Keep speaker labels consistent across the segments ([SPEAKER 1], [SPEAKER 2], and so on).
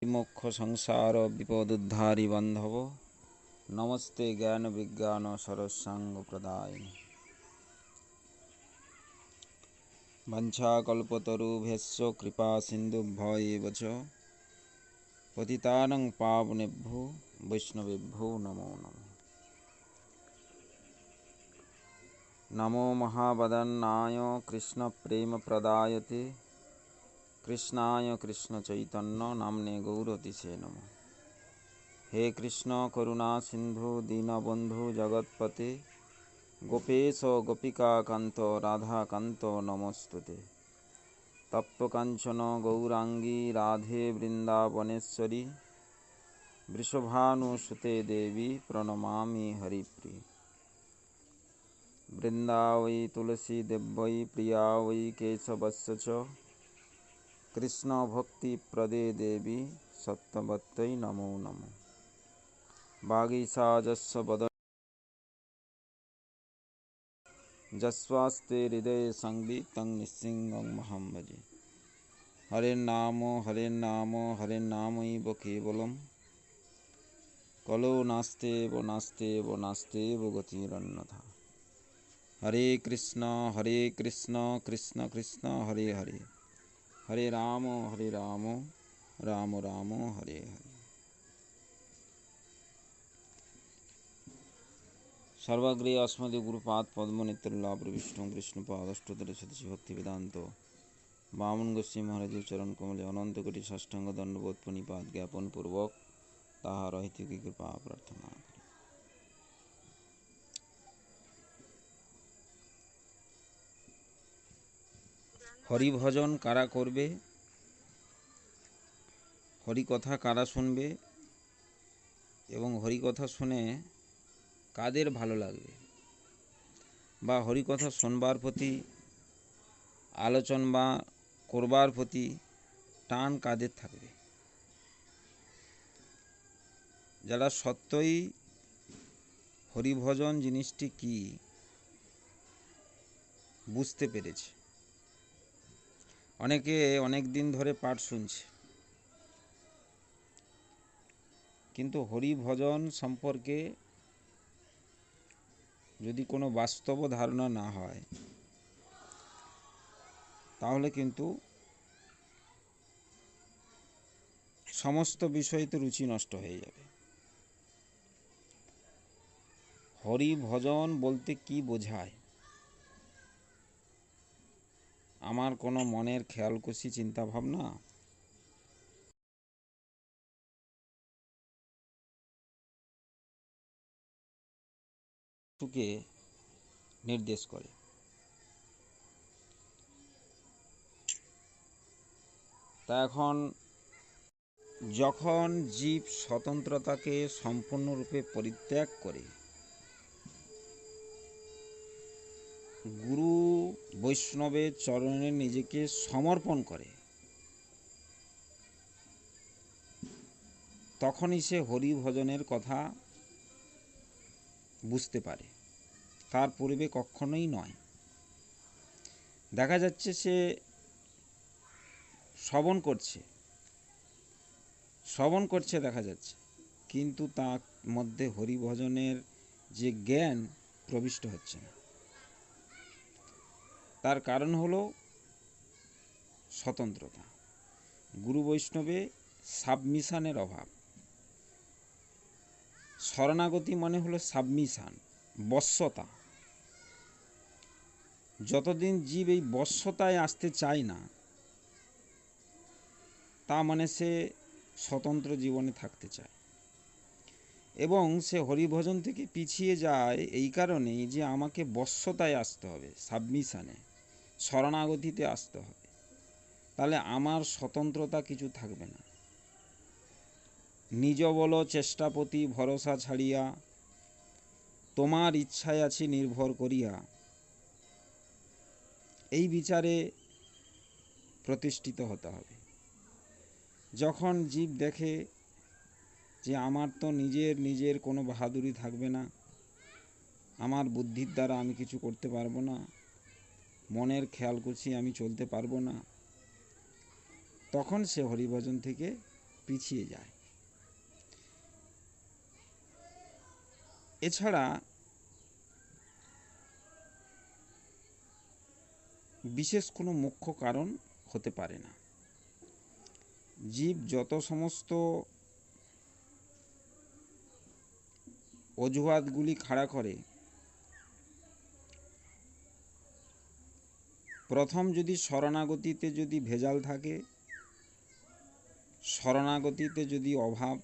[SPEAKER 1] मोक्ष संसार विपदुद्धारी बंधव नमस्ते ज्ञान विज्ञान सरसांग प्रदायिने वंशाकल्पतरुभ्यश्च कृपा सिन्धुभ्य एव च पतितानां पावनेभ्यो वैष्णवेभ्यो नमो नमः। नमो महावदन्नाय कृष्ण प्रेम प्रदायते कृष्णाय कृष्ण चैतन्य नाम्ने गौरतिसे नमः। हे कृष्ण करुणा सिंधु दीनबंधु जगत्पते गोपेश गोपिका कांत राधा कांत नमस्तुते। तप्त कांचन गौरांगी राधे वृंदावनेश्वरी वृषभानुसुते देवी प्रणमामि हरिप्रिय। वृंदावै तुलसी देव्यै प्रिया वै केशवस्य च कृष्ण भक्ति प्रदे देवी सत्यवत्यै नमो नमः। वागीशाजस्य वदन जस्वास्ते हृदय संगीत निस्सिंहमहं भजे। हरे नाम हरे नामैव केवलम कलो नास्तेव नास्तेव नास्तेव गतिरन्यथा। हरे कृष्ण कृष्ण कृष्ण हरे हरे हरे राम राम राम हरे हरे। सर्वाग्रे अस्मदे गुरुपाद पद्म नित्यल्लाभ विष्णु विष्णुपादष्टोत्तर सदस्य भक्ति वेदांत बामन गोस्वामी महाराज चरण कमले अनंत कोटि साष्टांग दंडवत प्रणिपात ज्ञापन पूर्वक ताहार हित की कृपा प्रार्थना करें। हरि भजन कारा करबे, हरि कथा कारा शुनबे एवं हरि कथा शुने कादेर भालो लागबे बा हरि कथा शुनबार प्रति आलोचना करबार प्रति टान कादेर थाकबे। যারা সত্যই হরিভজন জিনিসটি কি বুঝতে পেরেছে। অনেকে অনেক দিন ধরে পাঠ শুনছে, কিন্তু হরিভজন সম্পর্কে যদি কোনো বাস্তব ধারণা না হয় তাহলে কিন্তু সমস্ত বিষয়তে রুচি নষ্ট হয়ে যাবে। হরিভজন বলতে কি বোঝায়, আমার কোনো মনের খেয়ালকুশি চিন্তা ভাবনা কে নির্দেশ করে। তা এখন যখন জীব স্বতন্ত্রতাকে সম্পূর্ণরূপে পরিত্যাগ করে গুরু বৈষ্ণবের চরণে নিজেকে সমর্পণ করে, তখনই সে হরিভজনের কথা বুঝতে পারে, তার পূর্বে কখনোই নয়। দেখা যাচ্ছে সে শ্রবণ করছে দেখা যাচ্ছে, কিন্তু তার মধ্যে হরিভজনের যে জ্ঞান প্রবিষ্ট হচ্ছে না। তার কারণ হলো স্বতন্ত্রতা, গুরু বৈষ্ণবে সাবমিশনের অভাব। শরণাগতি মানে হলো সাবমিশন, বশ্যতা। যতদিন জীব এই বশ্যতায় আসতে চায় না, তা মানে সে স্বতন্ত্র জীবনে থাকতে চায়। এবং সে হরিভজন থেকে পিছিয়ে যায় এই কারণেই যে আমাকে বশ্যতায় আসতে হবে, সাবমিশনে, শরণাগতিতে আসতে হবে, তাহলে আমার স্বতন্ত্রতা কিছু থাকবে না। নিজ বল চেষ্টাপতি ভরসা ছাড়িয়া তোমার ইচ্ছায় আছি নির্ভর করিয়া, এই বিচারে প্রতিষ্ঠিত হতে হবে। যখন জীব দেখে যে আমার তো নিজের কোনো বাহাদুরি থাকবে না, আমার বুদ্ধির দ্বারা আমি কিছু করতে পারবো না, মনের খেয়াল করছি আমি চলতে পারবো না, তখন সে হরিভজন থেকে পিছিয়ে যায়। এছাড়া বিশেষ কোনো মুখ্য কারণ হতে পারে না। জীব যত সমস্ত অজুহাতগুলি খাড়া করে, প্রথম যদি শরণাগতিতে যদি ভেজাল থাকে, শরণাগতিতে যদি অভাব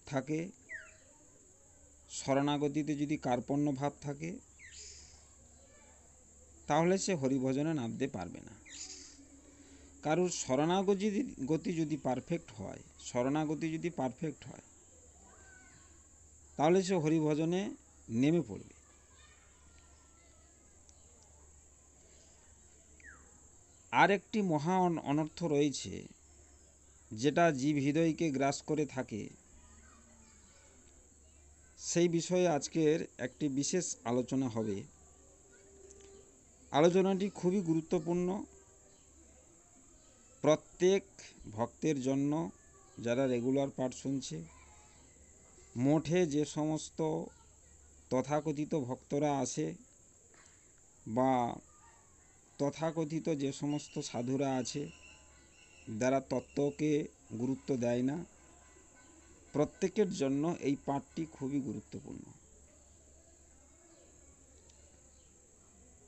[SPEAKER 1] থাকে, শরণাগতিতে যদি কার্পণ্য ভাব থাকে, তাহলে সে হরিভজনে নামতে পারবে না। কারোর শরণাগতি যদি পারফেক্ট হয়, শরণাগতি যদি পারফেক্ট হয়, তাহলে সে হরিভজনে নেমে পড়বে। আর একটি মহা অনর্থ রয়েছে, যেটা জীব হৃদয়কে গ্রাস করে থাকে। সেই বিষয়ে আজকের একটি বিশেষ আলোচনা হবে। আলোচনাটি খুবই গুরুত্বপূর্ণ প্রত্যেক ভক্তের জন্য, যারা রেগুলার পাঠ শুনছে। মঠে যে সমস্ত তথাকথিত ভক্তরা আসে বা তথাকথিত যে সমস্ত সাধুরা আছে, যারা তত্ত্বকে গুরুত্ব দেয় না, প্রত্যেকের জন্য এই পাঠটি খুবই গুরুত্বপূর্ণ।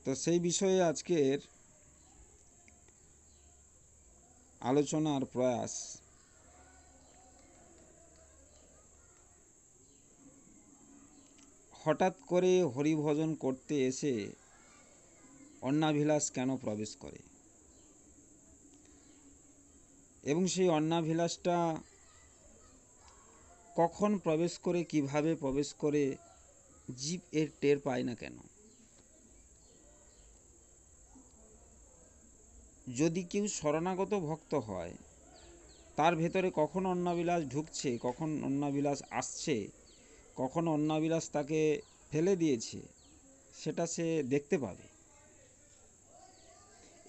[SPEAKER 1] তো সেই বিষয়ে আজকের আলোচনার প্রয়াস। হঠাৎ করে হরিভজন করতে এসে অন্নাভিলাষ কেন প্রবেশ করে, এবং সেই অন্নাভিলাষটা কখন প্রবেশ করে, কিভাবে প্রবেশ করে, জীব এর টের পায় না কেন? যদি কেউ শরণাগত ভক্ত হয়, তার ভেতরে কখন অন্নাভিলাষ ঢুকছে, কখন অন্নাভিলাষ আসছে, কখন অন্নাভিলাষ তাকে ফেলে দিয়েছে, সেটা সে দেখতে পাবে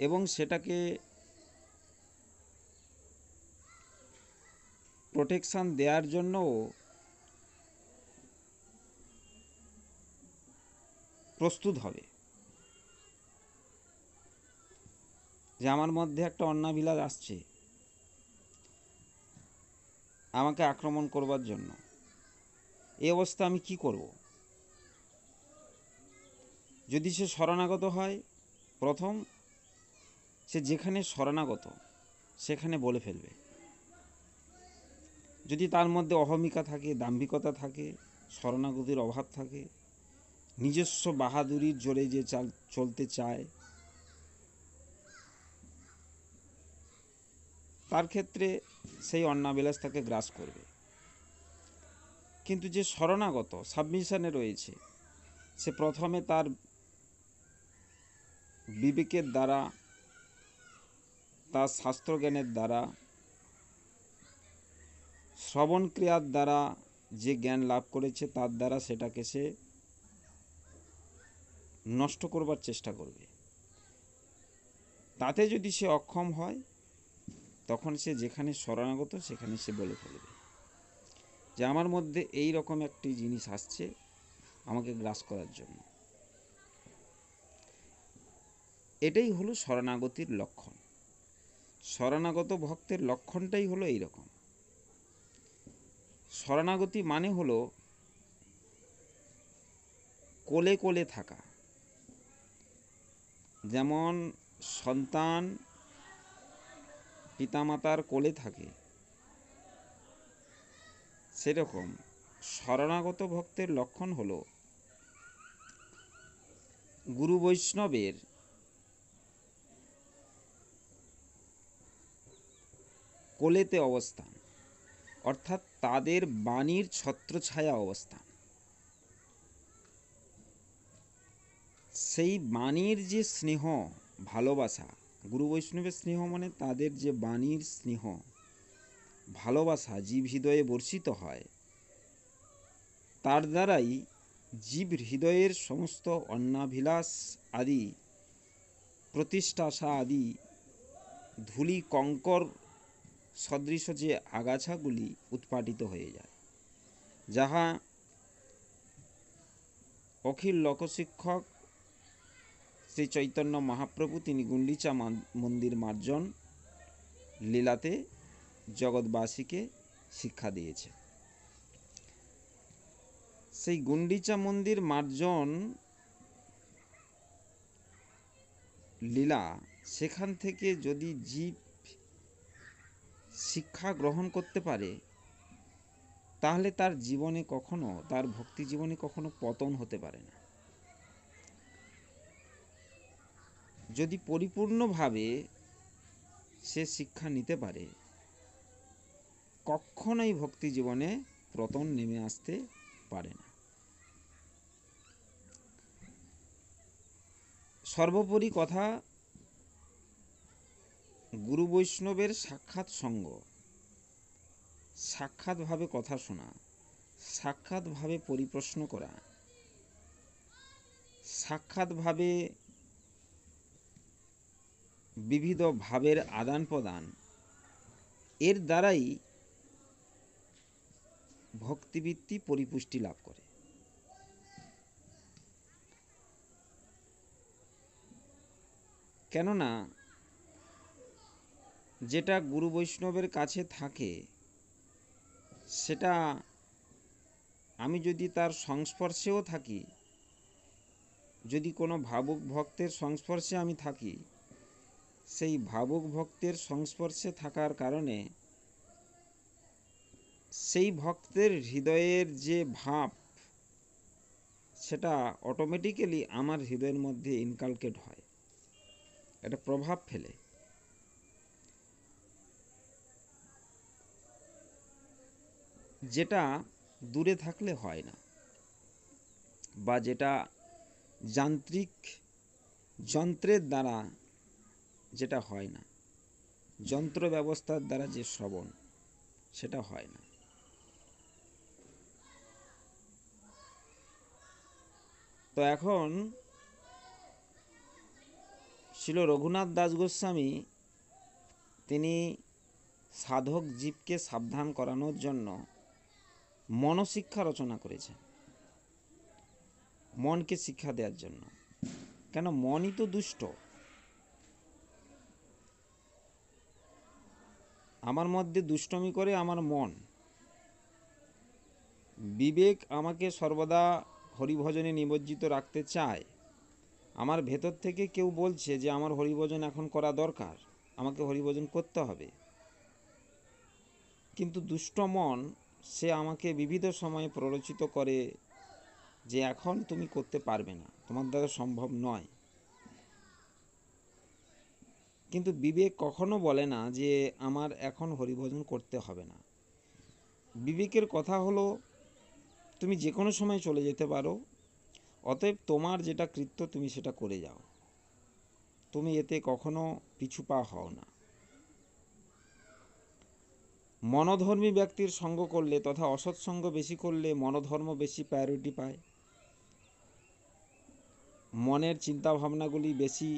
[SPEAKER 1] এবং সেটাকে প্রোটেকশন দেওয়ার জন্যও প্রস্তুত হবে। যে আমার মধ্যে একটা অন্নাভিলাষ আসছে আমাকে আক্রমণ করবার জন্য, এই অবস্থা আমি কি করব? যদি সে শরণাগত হয়, প্রথম সে যেখানে শরণাগত সেখানে বলে ফেলবে। যদি তার মধ্যে অহমিকা থাকে, দাম্ভিকতা থাকে, শরণাগতির অভাব থাকে, নিজস্ব বাহাদুরির জোরে যে চলতে চায়, তার ক্ষেত্রে সেই অন্নাভিলাষ তাকে গ্রাস করবে। কিন্তু যে শরণাগত সাবমিশনে রয়েছে, সে প্রথমে তার বিবেকের দ্বারা, তার শাস্ত্রজ্ঞানের দ্বারা, শ্রবণ ক্রিয়ার দ্বারা যে জ্ঞান লাভ করেছে, তার দ্বারা সেটাকে সে নষ্ট করবার চেষ্টা করবে। তাতে যদি সে অক্ষম হয়, তখন সে যেখানে শরণাগত সেখানে সে বলে ফেলবে যে আমার মধ্যে এই রকম একটি জিনিস আসছে আমাকে গ্রাস করার জন্য। এটাই হলো শরণাগতির লক্ষণ। শরণাগত ভক্তের লক্ষণটাই হলো এই রকম। শরণাগতি মানে হলো কোলে কোলে থাকা। যেমন সন্তান পিতামাতার কোলে থাকে, সেরকম শরণাগত ভক্তের লক্ষণ হলো গুরু বৈষ্ণবের কোলেতে অবস্থান, অর্থাৎ তাদের বাণীর ছত্রছায়া অবস্থান। সেই বাণীর যে স্নেহ, ভালোবাসা, গুরু বৈষ্ণবের স্নেহ মানে তাদের যে বাণীর স্নেহ, ভালোবাসা জীব হৃদয়ে বর্ষিত হয়, তার দ্বারাই জীব হৃদয়ের সমস্ত অন্নাভিলাষ আদি, প্রতিষ্ঠাশা আদি ধূলি কঙ্কর সদৃশ যে আগাছাগুলি উৎপাটিত হয়ে যায়, যাহা অখিল লোকশিক্ষক শ্রী চৈতন্য মহাপ্রভু তিনি গুন্ডিচা মন্দির মার্জন লীলাতে জগৎবাসীকে শিক্ষা দিয়েছে। সেই গুন্ডিচা মন্দির মার্জন লীলা, সেখান থেকে যদি জীব শিক্ষা গ্রহণ করতে পারে, তাহলে তার জীবনে কখনো, তার ভক্তি জীবনে কখনো পতন হতে পারে না। যদি পরিপূর্ণভাবে সে শিক্ষা নিতে পারে, কখনোই ভক্তি জীবনে পতন নেমে আসতে পারে না। সর্বোপরি কথা, গুরু বৈষ্ণবের সাক্ষাৎ সঙ্গ, সাক্ষাৎভাবে কথা শোনা, সাক্ষাৎভাবে পরিপ্রশ্ন করা, সাক্ষাৎভাবে বিবিধ ভাবের আদান প্রদান, এর দ্বারাই ভক্তিবৃত্তি পরিপুষ্টি লাভ করে। কেননা যেটা গুরু বৈষ্ণবের কাছে থাকে, সেটা আমি যদি তার সংস্পর্শেও থাকি, যদি কোনো ভাবুক ভক্তের সংস্পর্শে আমি থাকি, সেই ভাবুক ভক্তের সংস্পর্শে থাকার কারণে সেই ভক্তের হৃদয়ের যে ভাব, সেটা অটোমেটিক্যালি আমার হৃদয়ের মধ্যে ইনকালকেট হয়, এটা প্রভাব ফেলে। যেটা দূরে থাকলে হয় না, বা যেটা যান্ত্রিক যন্ত্রের দ্বারা যেটা হয় না, যন্ত্র ব্যবস্থার দ্বারা যে শ্রবণ, সেটা হয় না। তো এখন শ্রীল রঘুনাথ দাস গোস্বামী তিনি সাধক জীবকে সাবধান করানোর জন্য মনশিক্ষা রচনা করেছেন, মনকে শিক্ষা দেওয়ার জন্য। কেন? মনই তো দুষ্ট। আমার মধ্যে দুষ্টমি করে আমার মন। বিবেক আমাকে সর্বদা হরিভজনে নিমজ্জিত রাখতে চায়। আমার ভেতর থেকে কেউ বলছে যে আমার হরিভজন এখন করা দরকার, আমাকে হরিভজন করতে হবে, কিন্তু দুষ্ট মন সে আমাকে বিবিধ সময়ে প্ররোচিত করে যে এখন তুমি করতে পারবে না, তোমার দ্বারা সম্ভব নয়। কিন্তু বিবেক কখনো বলে না যে আমার এখন হরিভজন করতে হবে না। বিবেকের কথা হলো তুমি যে কোনো সময় চলে যেতে পারো, অতএব তোমার যেটা কৃত্য তুমি সেটা করে যাও, তুমি এতে কখনো পিছু পা হও না। মনোধর্মী ব্যক্তির সঙ্গ করলে তথা অসৎসঙ্গ বেশি করলে মনোধর্ম বেশি প্রায়োরিটি পায়, মনের চিন্তা ভাবনাগুলি বেশি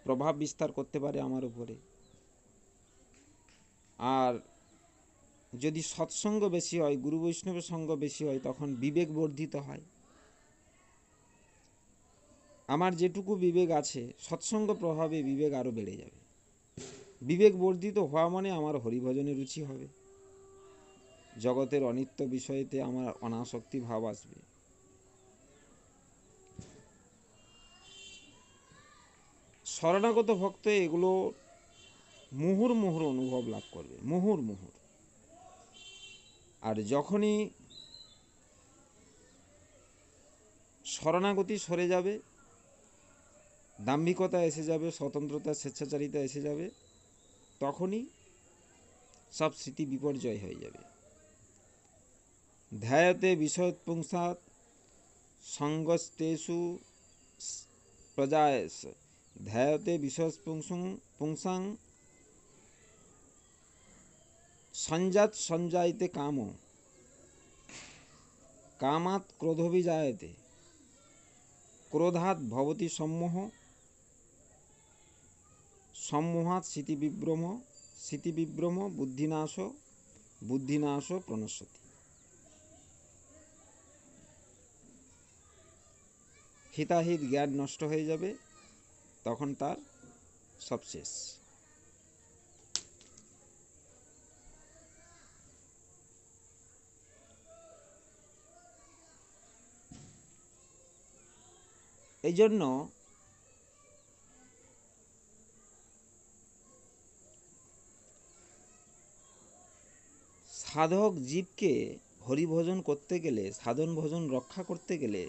[SPEAKER 1] প্রভাব বিস্তার করতে পারে আমার উপরে। আর যদি সৎসঙ্গ বেশি হয়, গুরু বৈষ্ণবের সঙ্গ বেশি হয়, তখন বিবেক বর্ধিত হয়। আমার যেটুকু বিবেক আছে, সৎসঙ্গ প্রভাবে বিবেক আরও বেড়ে যাবে। বিবেক বর্ধিত হওয়া মানে আমার হরিভজনে রুচি হবে, জগতের অনিত্য বিষয়েতে আমার অনাসক্তি ভাব আসবে। শরণাগত ভক্ত এগুলো মুহুর্মুহুর অনুভব লাভ করবে, মুহুর্মুহুর। আর যখনই শরণাগতি সরে যাবে, দাম্ভিকতা এসে যাবে, স্বতন্ত্রতা স্বেচ্ছাচারিতা এসে যাবে, তখনই সব স্মৃতি বিপর্যয় হয়ে যাবে। ধ্যায়তে বিষয়োৎপুংসাৎ সঙ্গস্তেষু প্রজায়েস, ধ্যায়তে বিষয়োৎপুংসাং সঞ্জাত সঞ্জায়তে কাম, কামাৎ ক্রোধবিজায়তে, ক্রোধাৎ ভবতি সম্মোহ, সম্মোহাৎ স্মৃতিবিভ্রম, স্মৃতিবিভ্রম বুদ্ধিনাশ প্রণশ্যতি। হিতাহিত জ্ঞান নষ্ট হয়ে যাবে, তখন তার সব শেষ। এই জন্য সাধক জীবকে হরিভজন করতে গেলে, সাধন ভজন রক্ষা করতে গেলে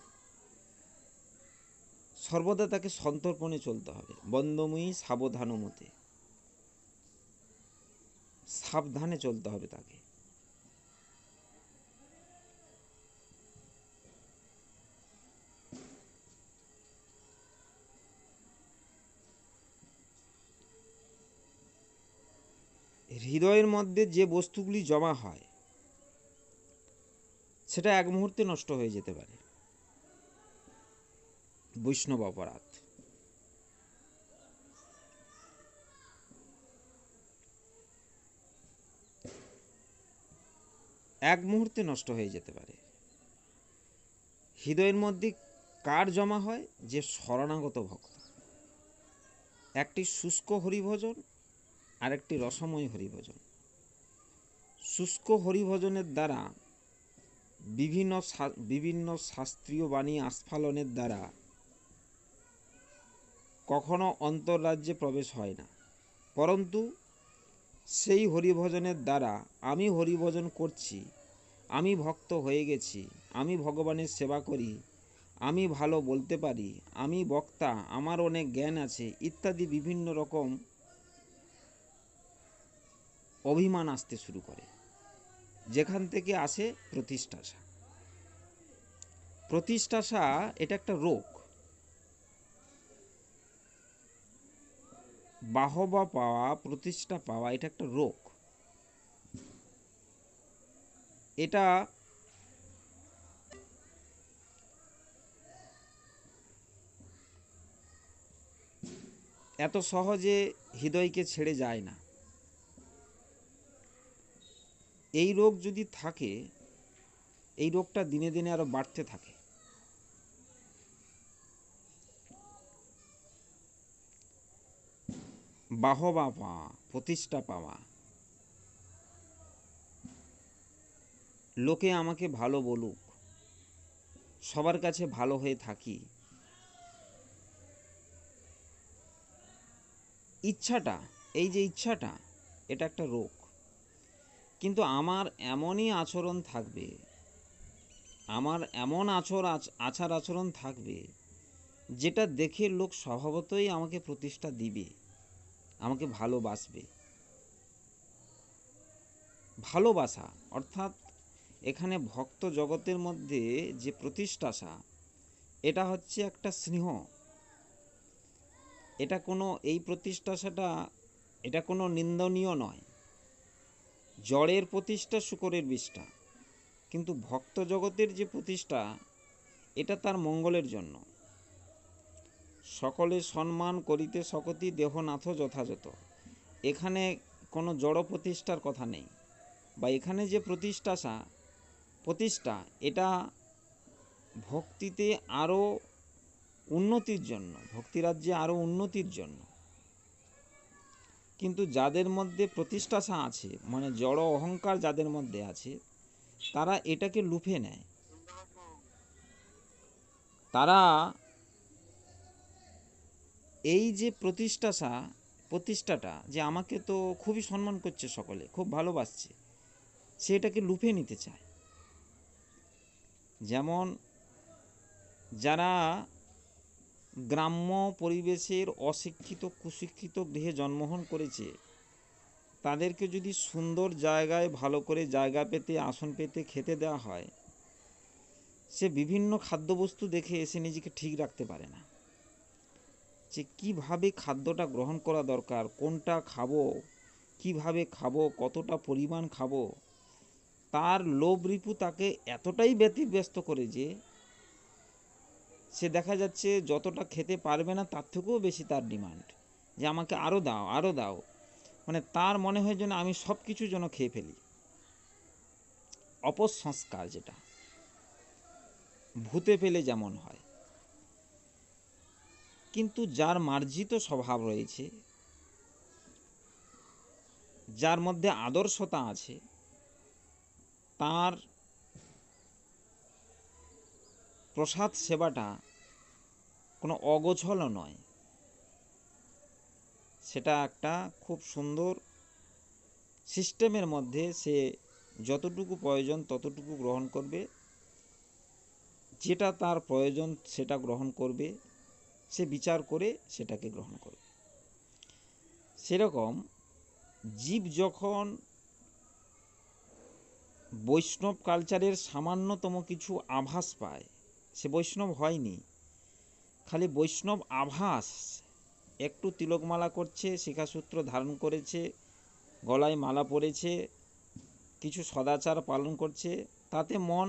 [SPEAKER 1] সর্বদা তাকে সন্তর্পণে চলতে হবে। বন্দময়ী সাবধানমতে, সাবধানে চলতে হবে তাকে। হৃদয়ের মধ্যে যে বস্তুগুলি জমা হয় সেটা এক মুহূর্তে নষ্ট হয়ে যেতে পারে। বৈষ্ণব অপরাধ। এক মুহূর্তে নষ্ট হয়ে যেতে পারে। হৃদয়ের মধ্যে কার জমা হয়? যে শরণাগত ভক্ত। একটি শুষ্ক হরিভজন আর একটি রসময় হরিভজন। শুষ্ক হরিভজনের দ্বারা বিভিন্ন শাস্ত্রীয় বাণী আস্ফালনের দ্বারা কখনো অন্তর্রাজ্যে প্রবেশ হয় না, পরন্তু সেই হরিভজনের দ্বারা আমি হরিভজন করছি, আমি ভক্ত হয়ে গেছি, আমি ভগবানের সেবা করি, আমি ভালো বলতে পারি, আমি বক্তা, আমার অনেক জ্ঞান আছে ইত্যাদি বিভিন্ন রকম অভিমান আসতে শুরু করে, যেখান থেকে আসে প্রতিষ্ঠাসা। প্রতিষ্ঠাসা এটা একটা রোগ। বাহবা পাওয়া, প্রতিষ্ঠা পাওয়া এটা একটা রোগ। এটা এত সহজে হৃদয়কে ছেড়ে যায় না। এই রোগ যদি থাকে, এই রোগটা দিনে দিনে আরো বাড়তে থাকে। বাহবা পাওয়া, প্রতিষ্ঠা পাওয়া, লোকে আমাকে ভালো বলুক, সবার কাছে ভালো হয়ে থাকি, ইচ্ছাটা, এই যে ইচ্ছাটা, এটা একটা রোগ। কিন্তু আমার এমনই আচরণ থাকবে, আমার এমন আচার আচরণ থাকবে যেটা দেখে লোক স্বভাবতই আমাকে প্রতিষ্ঠা দিবে, আমাকে ভালোবাসবে। ভালোবাসা অর্থাৎ এখানে ভক্ত জগতের মধ্যে যে প্রতিষ্ঠাসা, এটা হচ্ছে একটা স্নেহ। এটা কোনো, এই প্রতিষ্ঠাসাটা এটা কোনো নিন্দনীয় নয়। জড়ের প্রতিষ্ঠা শূকরের বিষ্ঠা, কিন্তু ভক্ত জগতের যে প্রতিষ্ঠা এটা তার মঙ্গলের জন্য। সকলে সম্মান করিতে সকতি দেহনাথ যথাযথ। এখানে কোনো জড় প্রতিষ্ঠার কথা নেই, বা এখানে যে প্রতিষ্ঠা এটা ভক্তিতে আরও উন্নতির জন্য, ভক্তিরাজ্যে আরও উন্নতির জন্য। কিন্তু যাদের মধ্যে প্রতিষ্ঠাসা আছে, মানে জড় অহংকার যাদের মধ্যে আছে, তারা এটাকে লুফে নেয়। তারা এই যে প্রতিষ্ঠাটা যে আমাকে তো খুবই সম্মান করছে, সকলে খুব ভালোবাসছে, সে এটাকে লুফে নিতে চায়। যেমন যারা গ্রাম্য পরিবেশের অশিক্ষিত কুশিক্ষিত গৃহে জন্মগ্রহণ করেছে, তাদেরকে যদি সুন্দর জায়গায় ভালো করে জায়গা পেতে, আসন পেতে খেতে দেওয়া হয়, সে বিভিন্ন খাদ্যবস্তু দেখে এসে নিজেকে ঠিক রাখতে পারে না, যে কিভাবে খাদ্যটা গ্রহণ করা দরকার, কোনটা খাবো, কিভাবে খাবো, কতটা পরিমাণ খাবো। তার লোভ রিপু তাকে এতটাই ব্যতিব্যস্ত করে যে সে দেখা যাচ্ছে যতটা খেতে পারবে না তার থেকেও বেশি তার ডিমান্ড, যে আমাকে আরও দাও, আরও দাও। মানে তার মনে হয় যেন আমি সব কিছু যেন খেয়ে ফেলি। অপসংস্কার, যেটা ভূতে পেলে যেমন হয়। কিন্তু যার মার্জিত স্বভাব রয়েছে, যার মধ্যে আদর্শতা আছে, তার প্রসাদ সেবাটা কোনো অগোছলও নয়, সেটা একটা খুব সুন্দর সিস্টেমের মধ্যে সে যতটুকু প্রয়োজন ততটুকু গ্রহণ করবে, যেটা তার প্রয়োজন সেটা গ্রহণ করবে, সে বিচার করে সেটাকে গ্রহণ করবে। সেরকম জীব যখন বৈষ্ণব কালচারের সামান্যতম কিছু আভাস পায়, সে বৈষ্ণব হয়নি, খালি বৈষ্ণব আভাস, একটু তিলকমালা করছে, শিখাসূত্র ধারণ করেছে, গলায় মালা পরেছে, কিছু সদাচার পালন করছে, তাতে মন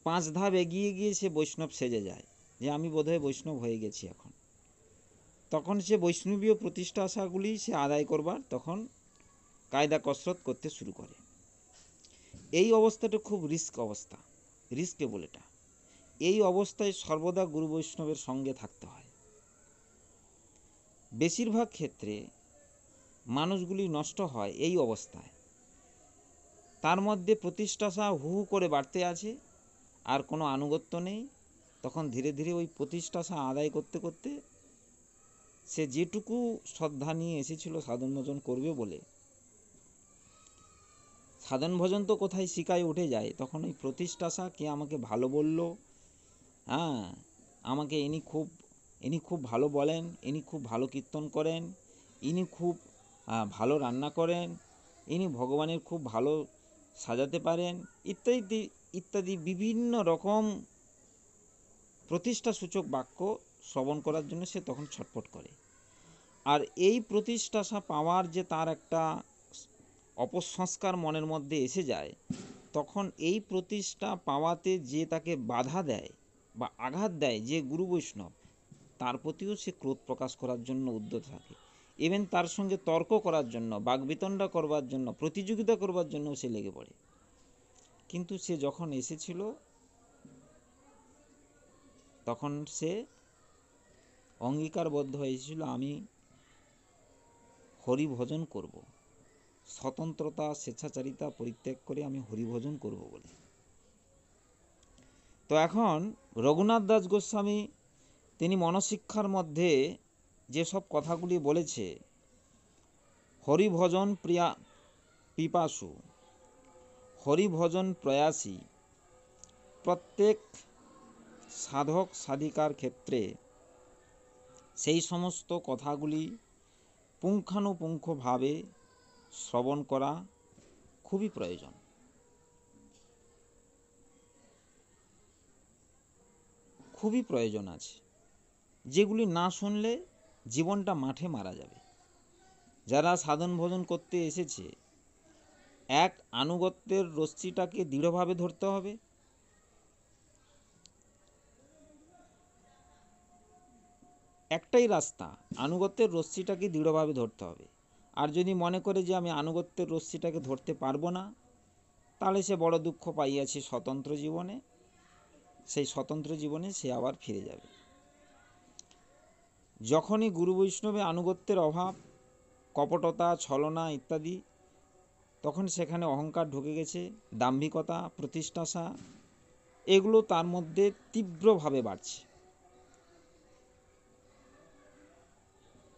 [SPEAKER 1] 5 ধাপ এগিয়ে গিয়ে সে বৈষ্ণব সেজে যায়, যে আমি বোধহয় বৈষ্ণব হয়ে গেছি এখন। তখন সে বৈষ্ণবীয় প্রতিষ্ঠাগুলি সে আদায় করবার তখন কায়দা কসরত করতে শুরু করে। এই অবস্থাটা খুব রিস্ক অবস্থা, রিস্কেবল এটা। এই অবস্থায় সর্বদা গুরু বৈষ্ণবের সঙ্গে থাকতে হয়। বেশিরভাগ ক্ষেত্রে মানুষগুলি নষ্ট হয় এই অবস্থায়। তার মধ্যে প্রতিষ্ঠা হু হু করে বাড়তে আছে, আর কোনো আনুগত্য নেই। তখন ধীরে ধীরে ওই প্রতিষ্ঠা আদায় করতে করতে সে যেটুকু শ্রদ্ধা নিয়ে এসেছিল সাধন ভজন করবে বলে, সাধন ভজন তো কোথায় শিকায় উঠে যায়, তখন ওই প্রতিষ্ঠা কে আমাকে ভালো বলল, হ্যাঁ আমাকে ইনি খুব ভালো বলেন, ইনি খুব ভালো কীর্তন করেন, ইনি খুব ভালো রান্না করেন, ইনি ভগবানের খুব ভালো সাজাতে পারেন, ইত্যাদি ইত্যাদি বিভিন্ন রকম প্রতিষ্ঠাসূচক বাক্য শ্রবণ করার জন্য সে তখন ছটফট করে। আর এই প্রতিষ্ঠা পাওয়ার যে তার একটা অপসংস্কার মনের মধ্যে এসে যায়, তখন এই প্রতিষ্ঠা পাওয়াতে যে তাকে বাধা দেয় বা আঘাত দেয়, যে গুরু বৈষ্ণব, তার প্রতিও সে ক্রোধ প্রকাশ করার জন্য উদ্যত থাকে। ইভেন তার সঙ্গে তর্ক করার জন্য, বাগবিতণ্ডা করবার জন্য, প্রতিযোগিতা করবার জন্য সে লেগে পড়ে। কিন্তু সে যখন এসেছিল তখন সে অঙ্গীকারবদ্ধ হয়েছিল, আমি হরিভজন করব, স্বতন্ত্রতা স্বেচ্ছাচারিতা পরিত্যাগ করে আমি হরিভজন করব বলে। তো এখন রঘুনাথ দাস গোস্বামী তিনি মনশিক্ষার মধ্যে যেসব কথাগুলি বলেছে, হরিভজন প্রিয়া পিপাসু, হরিভজন প্রয়াসী, প্রত্যেক সাধক সাধিকার ক্ষেত্রে সেই সমস্ত কথাগুলি পুঙ্খানুপুঙ্খভাবে শ্রবণ করা খুবই প্রয়োজন। খুবই প্রয়োজন আছে, যেগুলি না শুনলে জীবনটা মাঠে মারা যাবে। যারা সাধন ভজন করতে এসেছে, এক আনুগত্যের রশ্মিটাকে দৃঢ়ভাবে ধরতে হবে। একটাই রাস্তা, আনুগত্যের রশ্মিটাকে দৃঢ়ভাবে ধরতে হবে। আর যদি মনে করে যে আমি আনুগত্যের রশ্মিটাকে ধরতে পারবো না, তাহলে সে বড় দুঃখ পাইয়াছে স্বতন্ত্র জীবনে। সেই স্বতন্ত্র জীবনে সে আবার ফিরে যাবে। যখনই গুরু বৈষ্ণবে আনুগত্যের অভাব, কপটতা, ছলনা ইত্যাদি, তখন সেখানে অহংকার ঢুকে গেছে, দাম্ভিকতা, প্রতিষ্ঠাসা, এগুলো তার মধ্যে তীব্রভাবে বাড়ছে।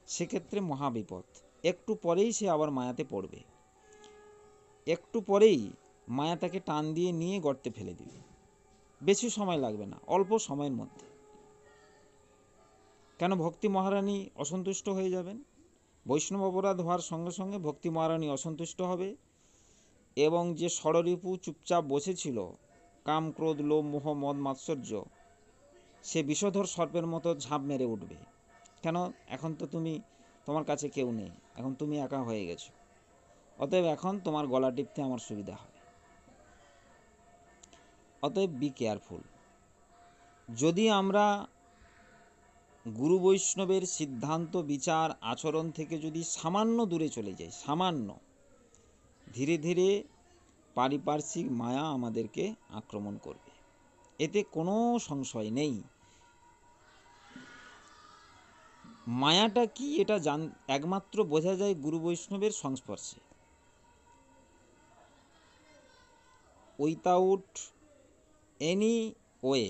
[SPEAKER 1] সেক্ষেত্রে মহাবিপদ। একটু পরেই সে আবার মায়াতে পড়বে, একটু পরেই মায়া তাকে টান দিয়ে নিয়ে গর্তে ফেলে দিবে। বেশি সময় লাগবে না, অল্প সময়ের মধ্যে। কেন? ভক্তি মহারানী অসন্তুষ্ট হয়ে যাবেন। বৈষ্ণব অপরাধ হওয়ার সঙ্গে সঙ্গে ভক্তি মহারানী অসন্তুষ্ট হবে, এবং যে ষড়রিপু চুপচাপ বসেছিল, কাম ক্রোধ লোভ মোহ মদ মাৎসর্য, সে বিষধর সর্পের মতো ঝাঁপ মেরে উঠবে। কেন? এখন তো তোমার কাছে কেউ নেই, এখন তুমি একা হয়ে গেছো, অতএব এখন তোমার গলা টিপতে আমার সুবিধা হবে। অতএব বি কেয়ারফুল। যদি আমরা গুরু বৈষ্ণবের সিদ্ধান্ত, বিচার, আচরণ থেকে যদি সামান্য দূরে চলে যাই, সামান্য, ধীরে ধীরে পারিপার্শ্বিক মায়া আমাদেরকে আক্রমণ করবে, এতে কোনো সংশয় নেই। মায়াটা কি এটা একমাত্র বোঝা যায় গুরু বৈষ্ণবের সংস্পর্শে। উইথাউট এনি ওয়ে,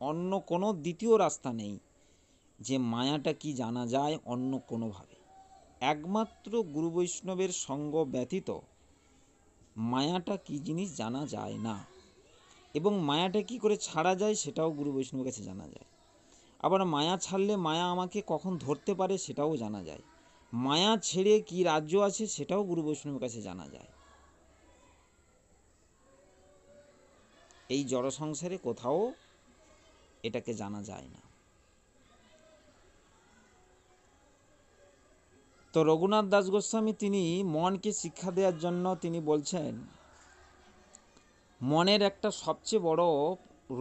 [SPEAKER 1] অন্য কোনো দ্বিতীয় রাস্তা নেই যে মায়াটা কি জানা যায় অন্য কোনোভাবে। একমাত্র গুরু বৈষ্ণবের সঙ্গ ব্যতীত মায়াটা কি জিনিস জানা যায় না, এবং মায়াটা কি করে ছাড়া যায় সেটাও গুরু বৈষ্ণবের কাছে জানা যায়। আবার মায়া ছাড়লে মায়া আমাকে কখন ধরতে পারে সেটাও জানা যায়। মায়া ছেড়ে কি রাজ্য আছে সেটাও গুরু বৈষ্ণবের কাছে জানা যায়। এই জড় সংসারে কোথাও এটাকে জানা যায় না। তো রঘুনাথ দাস গোস্বামী তিনি মনকে শিক্ষা দেওয়ার জন্য তিনি বলছেন, মনের একটা সবচেয়ে বড়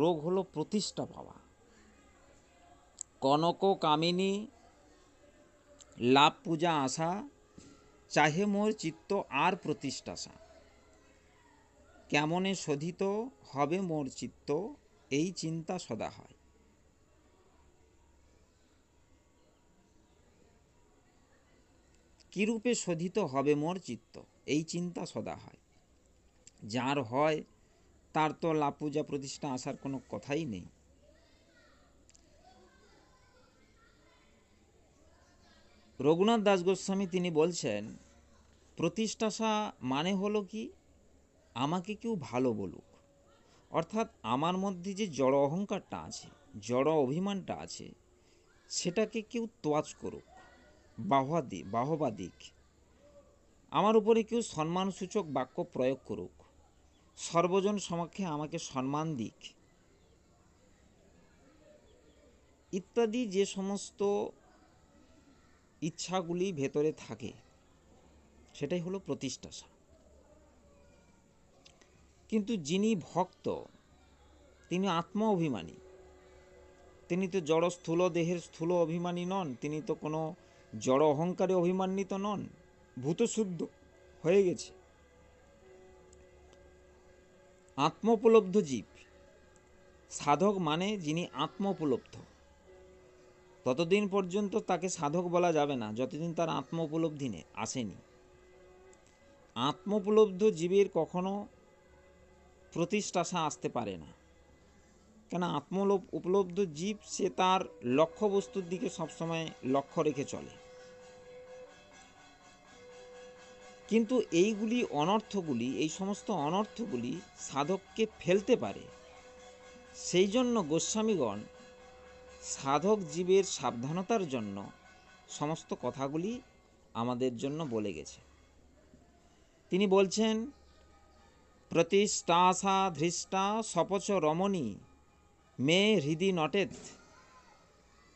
[SPEAKER 1] রোগ হলো প্রতিষ্ঠা পাওয়া। কনক কামিনী লাভ পূজা আশা, চাহে মোর চিত্ত আর প্রতিষ্ঠাসা। কেমনে শোধিত হবে মোর চিত্ত, এই চিন্তা সদা হয়। কিরূপে শোধিত হবে মোর চিত্ত, এই চিন্তা সদা হয়। যার হয় তার তো লাভ পূজা প্রতিষ্ঠা আসার কোনো কথাই নেই। রঘুনাথ দাস গোস্বামী তিনি বলছেন, প্রতিষ্ঠাসা মানে হলো কি, আমাকে কেউ ভালো বলুক, অর্থাৎ আমার মধ্যে যে জড় অহংকারটা আছে, জড় অভিমানটা আছে, সেটাকে কেউ তোয়াজ করুক, বাহবা দিক, আমার উপরে কেউ সম্মানসূচক বাক্য প্রয়োগ করুক, সর্বজন সমক্ষে আমাকে সম্মান দিক, ইত্যাদি যে সমস্ত ইচ্ছাগুলি ভেতরে থাকে সেটাই হলো প্রতিষ্ঠাসা। কিন্তু যিনি ভক্ত তিনি আত্ম অভিমানী, তিনি তো জড় স্থূল দেহের স্থূল অভিমানী নন, তিনি তো কোনো জড় অহংকারে অভিমান্বিত নন, ভূতশুদ্ধ হয়ে গেছে, আত্মোপলব্ধ জীব। সাধক মানে যিনি আত্মোপলব্ধ, ততদিন পর্যন্ত তাকে সাধক বলা যাবে না যতদিন তার আত্ম উপলব্ধি আসেনি। আত্মোপলব্ধ জীবের কখনো প্রতিষ্ঠাসা আসতে পারে না, কেন উপলব্ধ জীব সে তার লক্ষ্য বস্তুর দিকে সবসময় লক্ষ্য রেখে চলে। কিন্তু এইগুলি অনর্থগুলি, এই সমস্ত অনর্থগুলি সাধককে ফেলতে পারে। সেই জন্য গোস্বামীগণ সাধক জীবের সাবধানতার জন্য সমস্ত কথাগুলি আমাদের জন্য বলে গেছে। তিনি বলছেন, প্রতিষ্ঠাসা ধৃষ্টা সপচ রমণী মে হৃদি নটেত,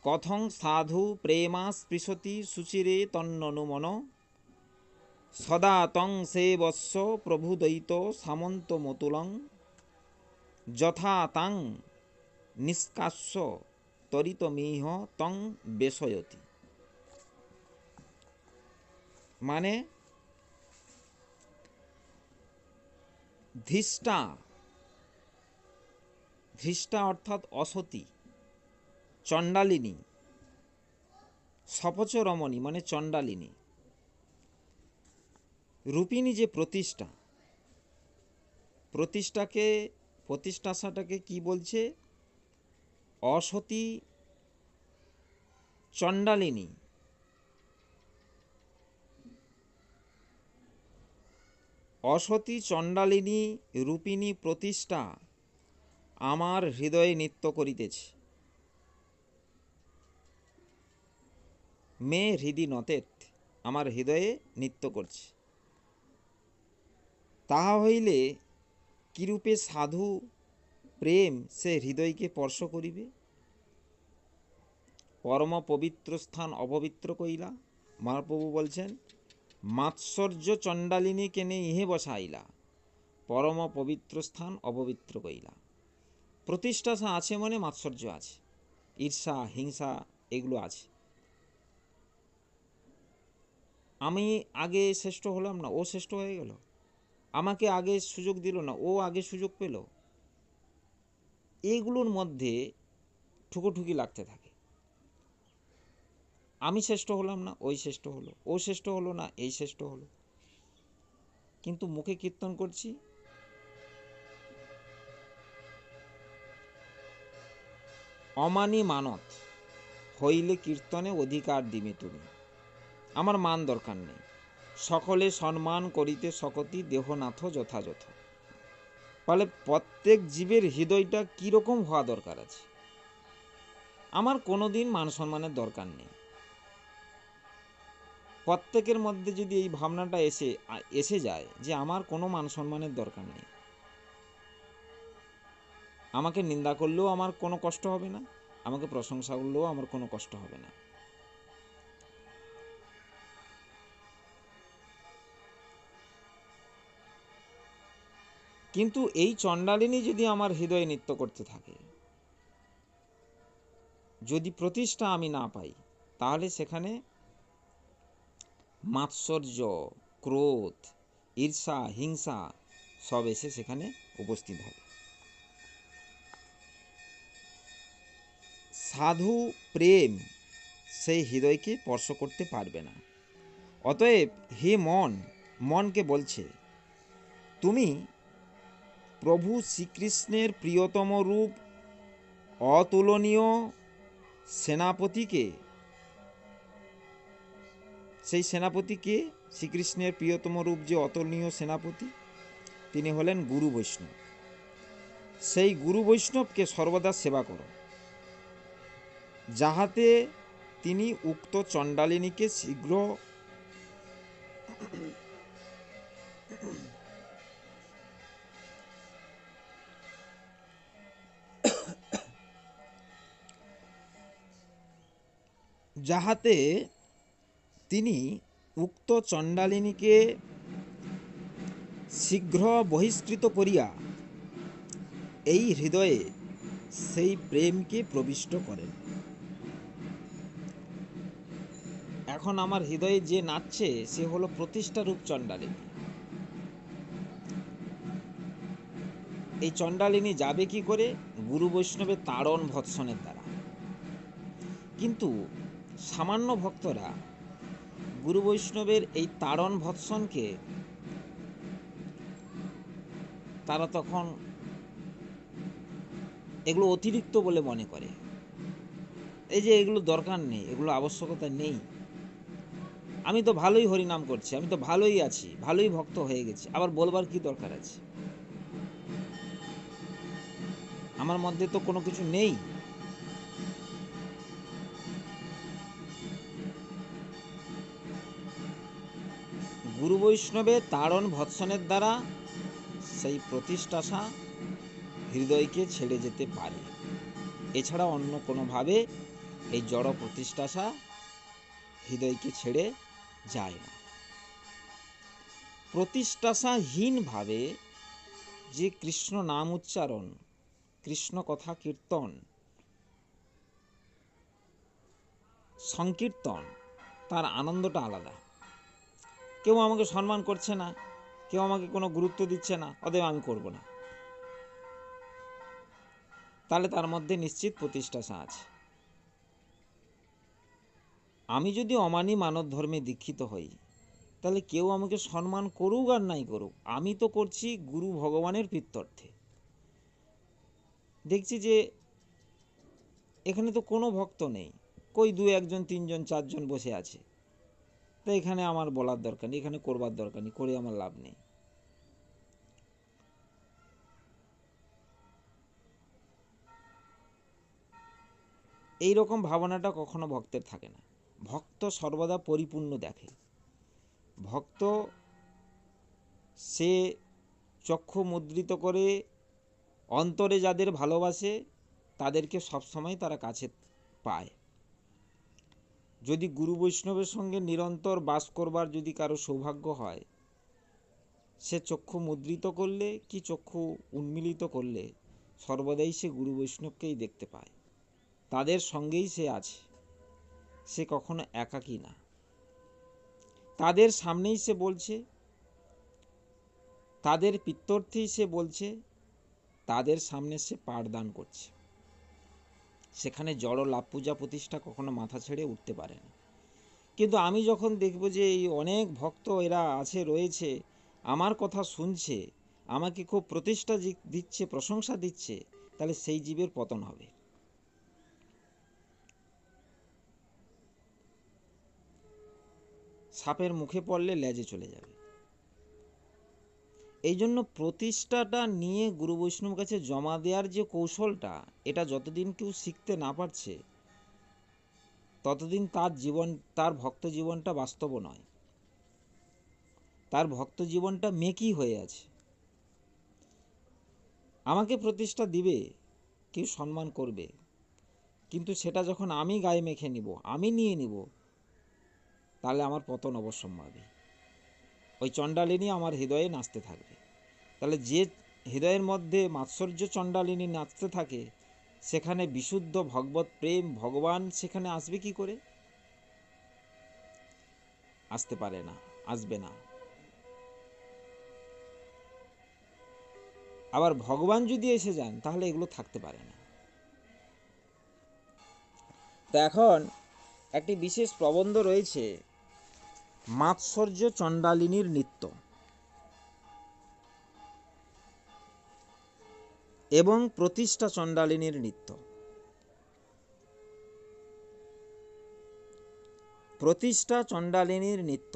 [SPEAKER 1] কথং সাধু প্রেমা স্পৃশতি সুচিরে তন্ননুমন, সদা তং সেবস্য প্রভুদয়িত সামন্ত মতুলং, যথা তাং নিষ্কাস্য তরিতমিহ তং বেশয়তি। মানে ধৃষ্টা, ধৃষ্টা অর্থাৎ অসতী, চণ্ডালিনী, সপচ রমণী মানে চণ্ডালিনী, রূপিণী যে প্রতিষ্ঠা, প্রতিষ্ঠাসাটাকে কি বলছে, অসতী চণ্ডালিনী, অসতী চণ্ডালিনী রূপিণী প্রতিষ্ঠা আমার হৃদয়ে নৃত্য করিতেছে। মে হৃদি নতেত, আমার হৃদয়ে নৃত্য করছে। তাহা হইলে কিরূপে সাধু প্রেম সে হৃদয়কে স্পর্শ করিবে, পরম পবিত্র স্থান অপবিত্র কইলা। মহাপ্রভু বলছেন, মাৎসর্য চণ্ডালিনী কেনে ইহে বসাইলা, পরম পবিত্র স্থান অপবিত্র কইলা। প্রতিষ্ঠা আছে মানে মাৎসর্য আছে, ঈর্ষা, হিংসা এগুলো আছে। আমি আগে শ্রেষ্ঠ হলাম না, ও শ্রেষ্ঠ হয়ে গেল। আমাকে আগে সুযোগ দিল না, ও আগে সুযোগ পেল। এইগুলোর মধ্যে ঠুকোঠুকি লাগতে থাকে। আমি শ্রেষ্ঠ হলাম না, ওই শ্রেষ্ঠ হলো, ও শ্রেষ্ঠ হলো না, এই শ্রেষ্ঠ হলো। কিন্তু মুখে কীর্তন করছি, অমানি মানত হইলে কীর্তনে অধিকার দিবে তুমি। আমার মান দরকার নেই, সকলে সম্মান করিতে সকতি দেহনাথ যথাযথ। ফলে প্রত্যেক জীবের হৃদয়টা কীরকম হওয়া দরকার আছে। আমার কোনোদিন মান সম্মানের দরকার নেই। প্রত্যেকের মধ্যে যদি এই ভাবনাটা এসে যায় যে আমার কোনো মান সম্মানের দরকার নেই, আমাকে নিন্দা করলেও আমার কোনো কষ্ট হবে না, আমাকে প্রশংসা করলেও আমার কোনো কষ্ট হবে না। কিন্তু এই চণ্ডালিনী যদি আমার হৃদয়ে নৃত্য করতে থাকে, যদি প্রতিষ্ঠা আমি না পাই, তাহলে সেখানে মাৎসর্য, ক্রোধ, ঈর্ষা, হিংসা সব এসে সেখানে উপস্থিত হবে। সাধু প্রেম সেই হৃদয়কে স্পর্শ করতে পারবে না। অতএব হে মনকে বলছে, তুমি প্রভু শ্রীকৃষ্ণের প্রিয়তম রূপ অতুলনীয় সেনাপতিকে, সেই সেনাপতিকে, শ্রীকৃষ্ণের প্রিয়তম রূপ যে অতুলনীয় সেনাপতি, তিনি হলেন গুরু বৈষ্ণব। সেই গুরু বৈষ্ণবকে সর্বদা সেবা করো, যাহাতে তিনি উক্ত চণ্ডালিনীকে শীঘ্র যাহাতে তিনি উক্ত চণ্ডালিনীকে শীঘ্র বহিষ্কৃত করিয়া এই হৃদয়ে সেই প্রেমকে প্রবিষ্ট করেন। এখন আমার হৃদয়ে যে নাচছে সে হলো প্রতিষ্ঠারূপ চণ্ডালিনী। এই চণ্ডালিনী যাবে কি করে? গুরু বৈষ্ণবের তাড়ন ভৎসনের দ্বারা। কিন্তু সামান্য ভক্তরা গুরু বৈষ্ণবের এই তাড়ন ভৎসনকে তারা তখন এগুলো অতিরিক্ত বলে মনে করে, এই যে এগুলো দরকার নেই, এগুলো আবশ্যকতা নেই, আমি তো ভালোই হরিনাম করছি, আমি তো ভালোই আছি, ভালোই ভক্ত হয়ে গেছি, আবার বলবার কি দরকার আছে? আমার মধ্যে তো কোনো কিছু নেই। গুরু বৈষ্ণবের তাড়ন ভৎসনের দ্বারা সেই প্রতিষ্ঠাসা হৃদয়কে ছেড়ে যেতে পারে, এছাড়া অন্য কোনোভাবে এই জড় প্রতিষ্ঠাসা হৃদয়কে ছেড়ে যায় না। প্রতিষ্ঠাসাহীনভাবে যে কৃষ্ণ নাম উচ্চারণ, কৃষ্ণ কথা কীর্তন, সংকীর্তন, তার আনন্দটা আলাদা। কেউ আমাকে সম্মান করছে না, কেউ আমাকে কোনো গুরুত্ব দিচ্ছে না, অতএব আমি করব না, তাহলে তার মধ্যে নিশ্চিত প্রতিষ্ঠাসা আছে। আমি যদি অমানি মানব ধর্মে দীক্ষিত হই, তাহলে কেউ আমাকে সম্মান করুক আর নাই করুক, আমি তো করছি গুরু ভগবানের প্রীত্যর্থে। দেখছি যে এখানে তো কোনো ভক্ত নেই, কই 2-1 3 4 বসে আছে, তো এখানে আমার বলার দরকার নেই, এখানে করবার দরকার নেই, করে আমার লাভ নেই। এই রকম ভাবনাটা কখনো ভক্তের থাকে না। ভক্ত সর্বদা পরিপূর্ণ দেখে। ভক্ত সে চক্ষু মুদ্রিত করে অন্তরে যাদের ভালোবাসে তাদেরকে সবসময় তারা কাছে পায়। যদি গুরু বৈষ্ণবের সঙ্গে নিরন্তর বাস করবার যদি কারো সৌভাগ্য হয়, সে চক্ষু মুদ্রিত করলে কি চক্ষু উন্মিলিত করলে সর্বদাই সে গুরু বৈষ্ণবকেই দেখতে পায়। তাদের সঙ্গেই সে আছে, সে কখনো একাকী না। তাদের সামনেই সে বলছে, তাদের পিত্তর্থেই সে বলছে, তাদের সামনে সে পাঠদান করছে। সেখানে জড় লাভ পূজা প্রতিষ্ঠা কখনো মাথা ছেড়ে উঠতে পারে না। কিন্তু আমি যখন দেখব যে এই অনেক ভক্ত এরা আছে, রয়েছে, আমার কথা শুনছে, আমাকে খুব প্রতিষ্ঠা দিচ্ছে, প্রশংসা দিচ্ছে, তাহলে সেই জীবের পতন হবে। সাপের মুখে পড়লে লেজে চলে যাবে। এই জন্য প্রতিষ্ঠাটা নিয়ে গুরু বৈষ্ণব কাছে জমা দেওয়ার যে কৌশলটা, এটা যতদিন কেউ শিখতে না পারছে ততদিন তার ভক্ত জীবনটা বাস্তব নয়, তার ভক্ত জীবনটা মেকি হয়ে আছে। আমাকে প্রতিষ্ঠা দিবে, কেউ সম্মান করবে, কিন্তু সেটা যখন আমি গায়ে মেখে নিব, আমি নিয়ে নিব, তাহলে আমার পতন অবশ্যম্ভাবী। ওই চণ্ডালিনী আমার হৃদয়ে নাচতে থাকবে। তাহলে যে হৃদয়ের মধ্যে মাৎসর্য চণ্ডালিনী নাচতে থাকে, সেখানে বিশুদ্ধ ভগবত প্রেম, ভগবান সেখানে আসবে কি করে? আসতে পারে না, আসবে না। আবার ভগবান যদি এসে যান, তাহলে এগুলো থাকতে পারে না। তো এখন একটি বিশেষ প্রবন্ধ রয়েছে, মাৎসর্য চণ্ডালিনীর নৃত্য এবং প্রতিষ্ঠা চণ্ডালিনীর নৃত্য। প্রতিষ্ঠা চণ্ডালিনীর নৃত্য।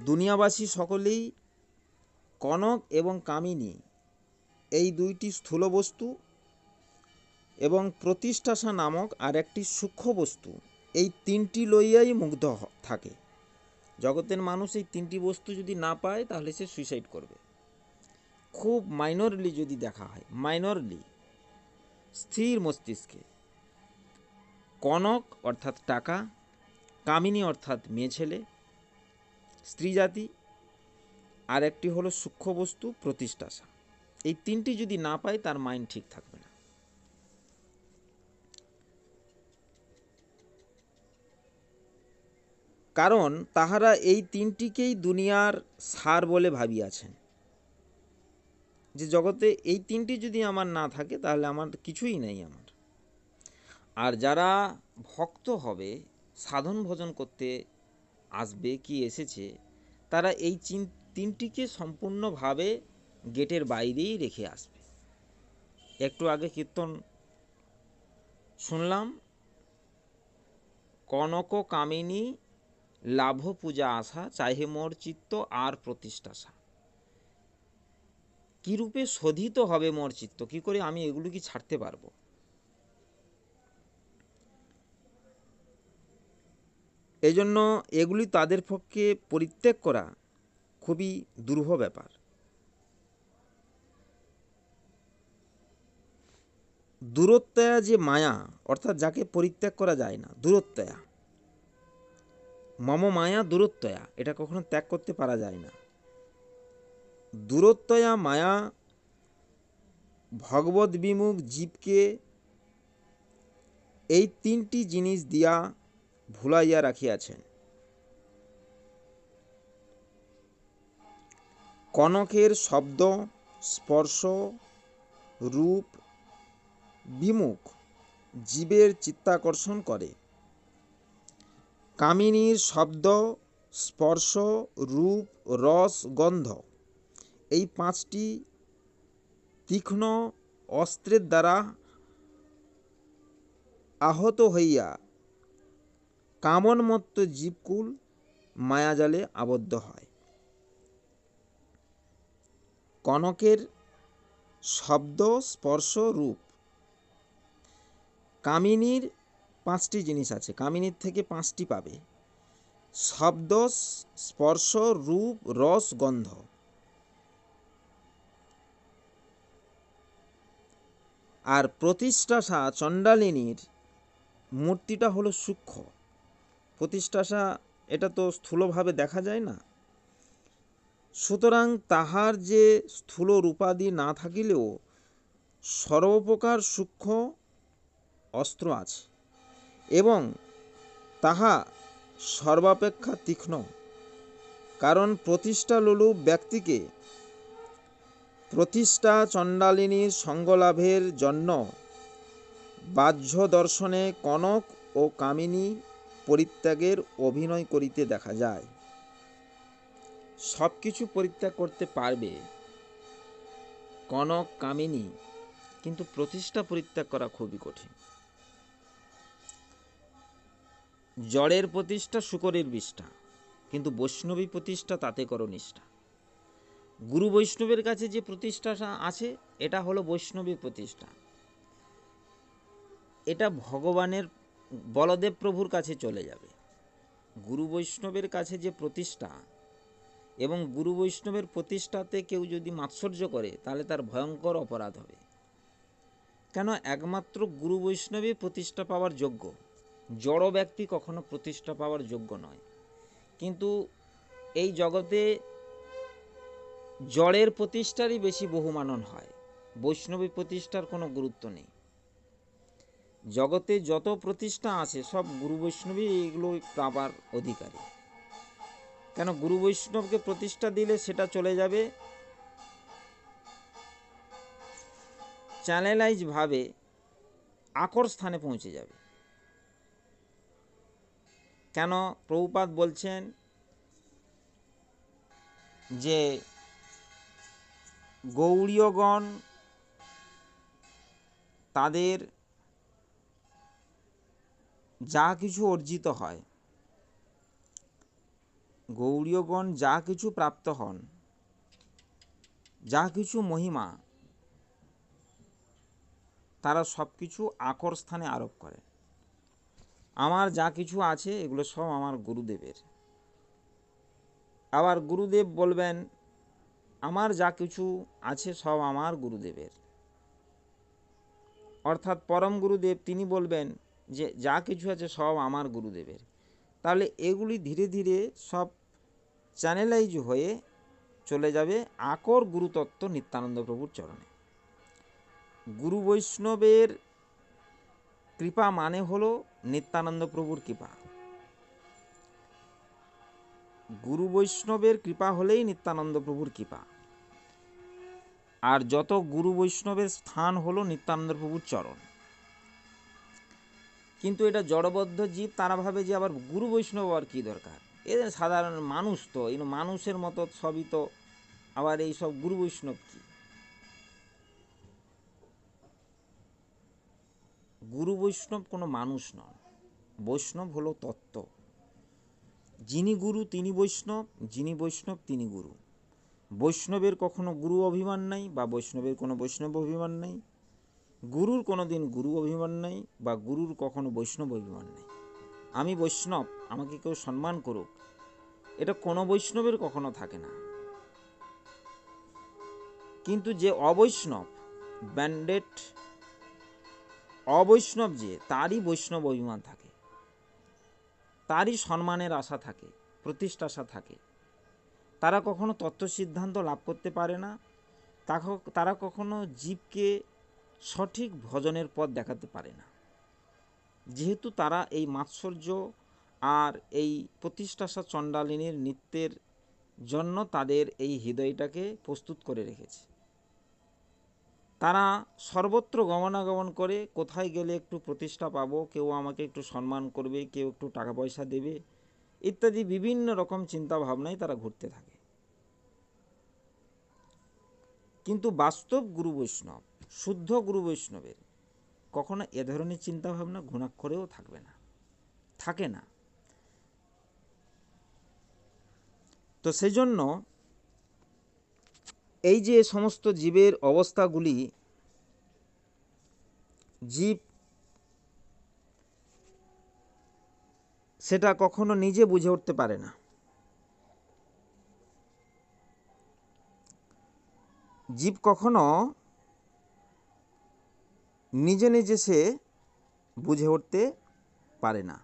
[SPEAKER 1] দুনিয়াবাসী সকলেই কনক এবং কামিনী এই দুইটি স্থূল বস্তু এবং প্রতিষ্ঠাসা নামক আর একটি সূক্ষ্ম বস্তু, এই তিনটি লইয়াই মুগ্ধ থাকে। জগতের মানুষ এই তিনটি বস্তু যদি না পায়, তাহলে সে সুইসাইড করবে। খুব মাইনরলি যদি দেখা হয়, মাইনরলি, স্থির মস্তিষ্কে, কনক অর্থাৎ টাকা, কামিনী অর্থাৎ মেয়ে ছেলে, স্ত্রী জাতি, আর একটি হলো সূক্ষ্ম বস্তু প্রতিষ্ঠাসা। এই তিনটি যদি না পায়, তার মাইন্ড ঠিক থাকবে না। কারণ তাহারা এই তিনটিকেই দুনিয়ার সার বলে ভাবিয়াছেন, যে জগতে এই তিনটি যদি আমার না থাকে, তাহলে আমার কিছুই নেই আমার। আর যারা ভক্ত হবে, সাধন ভজন করতে আসবে কি এসেছে, তারা এই তিনটিকে সম্পূর্ণভাবে গেটের বাইরেই রেখে আসবে। একটু আগে কীর্তন শুনলাম, কনক কামিনী লাভ পূজা আশা, চাহে মোর চিত্ত আর প্রতিষ্ঠাসা। কি রূপে শোধিত হবে মোর চিত্ত, কি করে আমি এগুলো কি ছাড়তে পারবো? এই জন্য এগুলি তাদের পক্ষে পরিত্যাগ করা খুবই দুরূহ ব্যাপার। দূরত্বয়া যে মায়া, অর্থাৎ যাকে পরিত্যাগ করা যায় না, দূরত্বয়া, মম মায়া দূরত্বয়া, এটা কখনো ত্যাগ করতে পারা যায় না। দূরত্বয়া মায়া ভগবত বিমুখ জীবকে এই তিনটি জিনিস দিয়া ভুলাইয়া রাখিয়াছেন। কনকের শব্দ, স্পর্শ, রূপ বিমুখ জীবের চিত্তাকর্ষণ করে। কামিনীর শব্দ, স্পর্শ, রূপ, রস, গন্ধ, এই পাঁচটি তীক্ষ্ণ অস্ত্রের দ্বারা আহত হইয়া কামনমত্ত জীবকুল মায়াজালে আবদ্ধ হয়। কনকের শব্দ, স্পর্শ, রূপ। কামিনীর পাঁচটি জিনিস আছে, কামিনীর থেকে পাঁচটি পাবে: শব্দ, স্পর্শ, রূপ, রস, গন্ধ। আর প্রতিষ্ঠাসা চণ্ডালিনীর মূর্তিটা হলো সূক্ষ্ম। প্রতিষ্ঠাসা এটা তো স্থূলভাবে দেখা যায় না, সুতরাং তাহার যে স্থূল রূপাদি না থাকিলেও সর্বপ্রকার সূক্ষ্ম অস্ত্র আছে এবং তাহা সর্বাপেক্ষা তীক্ষ্ণ, কারণ প্রতিষ্ঠা লোলুপ ব্যক্তিকে প্রতিষ্ঠা চণ্ডালিনীর সঙ্গলাভের জন্য বাহ্য দর্শনে কনক ও কামিনী পরিত্যাগের অভিনয় করিতে দেখা যায়। সব কিছু পরিত্যাগ করতে পারবে কনক কামিনী, কিন্তু প্রতিষ্ঠা পরিত্যাগ করা খুবই কঠিন। জড়ের প্রতিষ্ঠা শুকরের বিষ্ঠা, কিন্তু বৈষ্ণবী প্রতিষ্ঠা তাতে করো নিষ্ঠা। গুরু বৈষ্ণবের কাছে যে প্রতিষ্ঠা আছে এটা হলো বৈষ্ণবী প্রতিষ্ঠা। এটা ভগবানের বলদেব প্রভুর কাছে চলে যাবে। গুরু বৈষ্ণবের কাছে যে প্রতিষ্ঠা, এবং গুরু বৈষ্ণবের প্রতিষ্ঠাতে কেউ যদি মাৎসর্য করে তাহলে তার ভয়ঙ্কর অপরাধ হবে। কেন? একমাত্র গুরু বৈষ্ণবই প্রতিষ্ঠা পাওয়ার যোগ্য, জড় ব্যক্তি কখনো প্রতিষ্ঠা পাওয়ার যোগ্য নয়। কিন্তু এই জগতে জড়ের প্রতিষ্ঠারই বেশি বহুমানন হয়, বৈষ্ণবী প্রতিষ্ঠার কোনো গুরুত্ব নেই। জগতে যত প্রতিষ্ঠা আছে সব গুরু বৈষ্ণবী এগুলো পাবার অধিকারী। কেন? গুরু বৈষ্ণবকে প্রতিষ্ঠা দিলে সেটা চলে যাবে চ্যানেলাইজ ভাবে আকর স্থানে পৌঁছে যাবে। কেন? প্রভুপাদ বলছেন যে গৌড়ীয়গণ তাদের যা কিছু অর্জিত হয়, গৌড়ীয়গণ যা কিছু প্রাপ্ত হন, যা কিছু মহিমা, তারা সব কিছু আকর স্থানে আরোপ করে। আমার যা কিছু আছে এগুলো সব আমার গুরুদেবের। আবার গুরুদেব বলবেন আমার যা কিছু আছে সব আমার গুরুদেবের। অর্থাৎ পরম গুরুদেব তিনি বলবেন যে যা কিছু আছে সব আমার গুরুদেবের। তাহলে এগুলি ধীরে ধীরে সব চ্যানেলাইজ হয়ে চলে যাবে আকর গুরুতত্ত্ব নিত্যানন্দ প্রভুর চরণে। গুরু বৈষ্ণবের কৃপা মানে হলো নিত্যানন্দ প্রভুর কৃপা। গুরু বৈষ্ণবের কৃপা হলেই নিত্যানন্দ প্রভুর কৃপা। আর যত গুরু বৈষ্ণবের স্থান হলো নিত্যানন্দ প্রভুর চরণ। কিন্তু এটা জড়বদ্ধ জীব, তারা ভাবে যে আবার গুরু বৈষ্ণব আর কী দরকার, এদের সাধারণ মানুষ তো এই মানুষের মতো সবই, তো আবার এই সব গুরু বৈষ্ণব কি? গুরু বৈষ্ণব কোনো মানুষ নন, বৈষ্ণব হলো তত্ত্ব। যিনি গুরু তিনি বৈষ্ণব, যিনি বৈষ্ণব তিনি গুরু। বৈষ্ণবের কখনো গুরু অভিমান নাই, বা বৈষ্ণবের কোনো বৈষ্ণব অভিমান নাই। গুরুর কোনো দিন গুরু অভিমান নাই, বা গুরুর কখনো বৈষ্ণব অভিমান নাই। আমি বৈষ্ণব, আমাকে কেউ সম্মান করুক, এটা কোনো বৈষ্ণবের কখনো থাকে না। কিন্তু যে অবৈষ্ণব, ব্যান্ডেড অবৈষ্ণব, যে তারই বৈষ্ণব অভিমান থাকে, তারই সম্মানের আশা থাকে, প্রতিষ্ঠা আশা থাকে। তারা কখনো তত্ত্ব সিদ্ধান্ত লাভ করতে পারে না, তারা কখনো জীবকে সঠিক ভজনের পথ দেখাতে পারে না, যেহেতু তারা এই মাৎসর্য আর এই প্রতিষ্ঠাশা চণ্ডালিনীর নৃত্যের জন্য তাদের এই হৃদয়টাকে প্রস্তুত করে রেখেছে। তারা সর্বত্র গমনাগমন করে, কোথায় গেলে একটু প্রতিষ্ঠা পাবো, কেউ আমাকে একটু সম্মান করবে, কেউ একটু টাকা পয়সা দেবে, ইত্যাদি বিভিন্ন রকম চিন্তা ভাবনায় তারা ঘুরতে থাকে। কিন্তু বাস্তব গুরু বৈষ্ণব, শুদ্ধ গুরু বৈষ্ণবের কখনো এ ধরনের চিন্তাভাবনা ঘুণাক্ষরেও থাকবে না, থাকে না। তো সেই জন্য এই যে সমস্ত জীবের অবস্থাগুলি, জীব সেটা কখনো নিজে বুঝে উঠতে পারে না। জীব কখনো নিজে নিজে সে বুঝে উঠতে পারে না।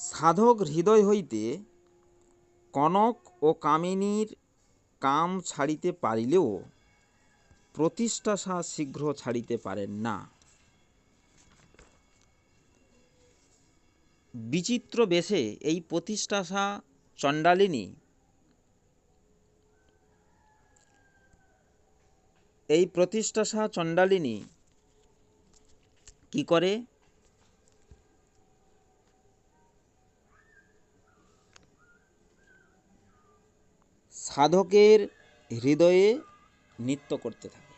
[SPEAKER 1] সাধক হৃদয় হইতে কনক ও কামিনীর কাম ছাড়িতে পারিলেও প্রতিষ্ঠাসা শীঘ্র ছাড়িতে পারেন না। বিচিত্র বেশে এই প্রতিষ্ঠাসা চণ্ডালিনী কি করে, সাধকের হৃদয়ে নৃত্য করতে থাকে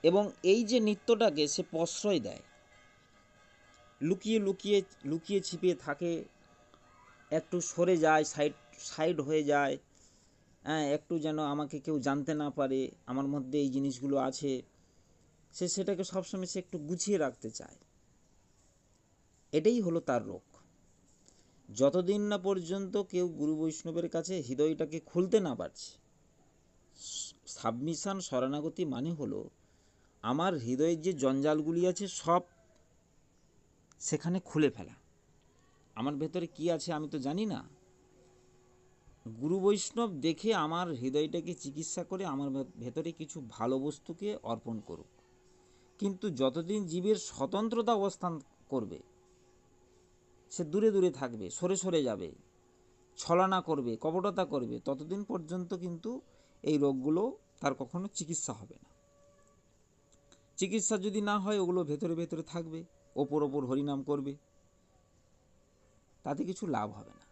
[SPEAKER 1] এবং এই যে নৃত্যটাকে সে প্রশ্রয় দেয়, লুকিয়ে লুকিয়ে লুকিয়ে ছিপিয়ে থাকে, একটু সরে যায়, সাইড হয়ে যায়, হ্যাঁ, একটু যেন আমাকে কেউ জানতে না পারে আমার মধ্যে এই জিনিসগুলো আছে, সে সেটাকে সবসময় সে একটু গুছিয়ে রাখতে চায়। এটাই হলো তার রোগ। যতদিন না পর্যন্ত কেউ গুরু বৈষ্ণবের কাছে হৃদয়টাকে খুলতে না পারছে। সাবমিশন, শরণাগতি মানে হলো আমার হৃদয়ের যে জঞ্জালগুলি আছে সব সেখানে খুলে ফেলা। আমার ভেতরে কি আছে আমি তো জানি না, গুরু বৈষ্ণব দেখে আমার হৃদয়টাকে চিকিৎসা করে আমার ভেতরে কিছু ভালো বস্তুকে অর্পণ করুক। কিন্তু যতদিন জীবের স্বতন্ত্রতা অবস্থান করবে, সে দূরে দূরে থাকবে, সরে সরে যাবে, ছলনা করবে, কপটতা করবে, ততদিন পর্যন্ত কিন্তু এই রোগগুলো তার কখনো চিকিৎসা হবে না। চিকিৎসা যদি না হয়, ওগুলো ভেতরে ভেতরে থাকবে, ওপর ওপর হরিনাম করবে, তাতে কিছু লাভ হবে না।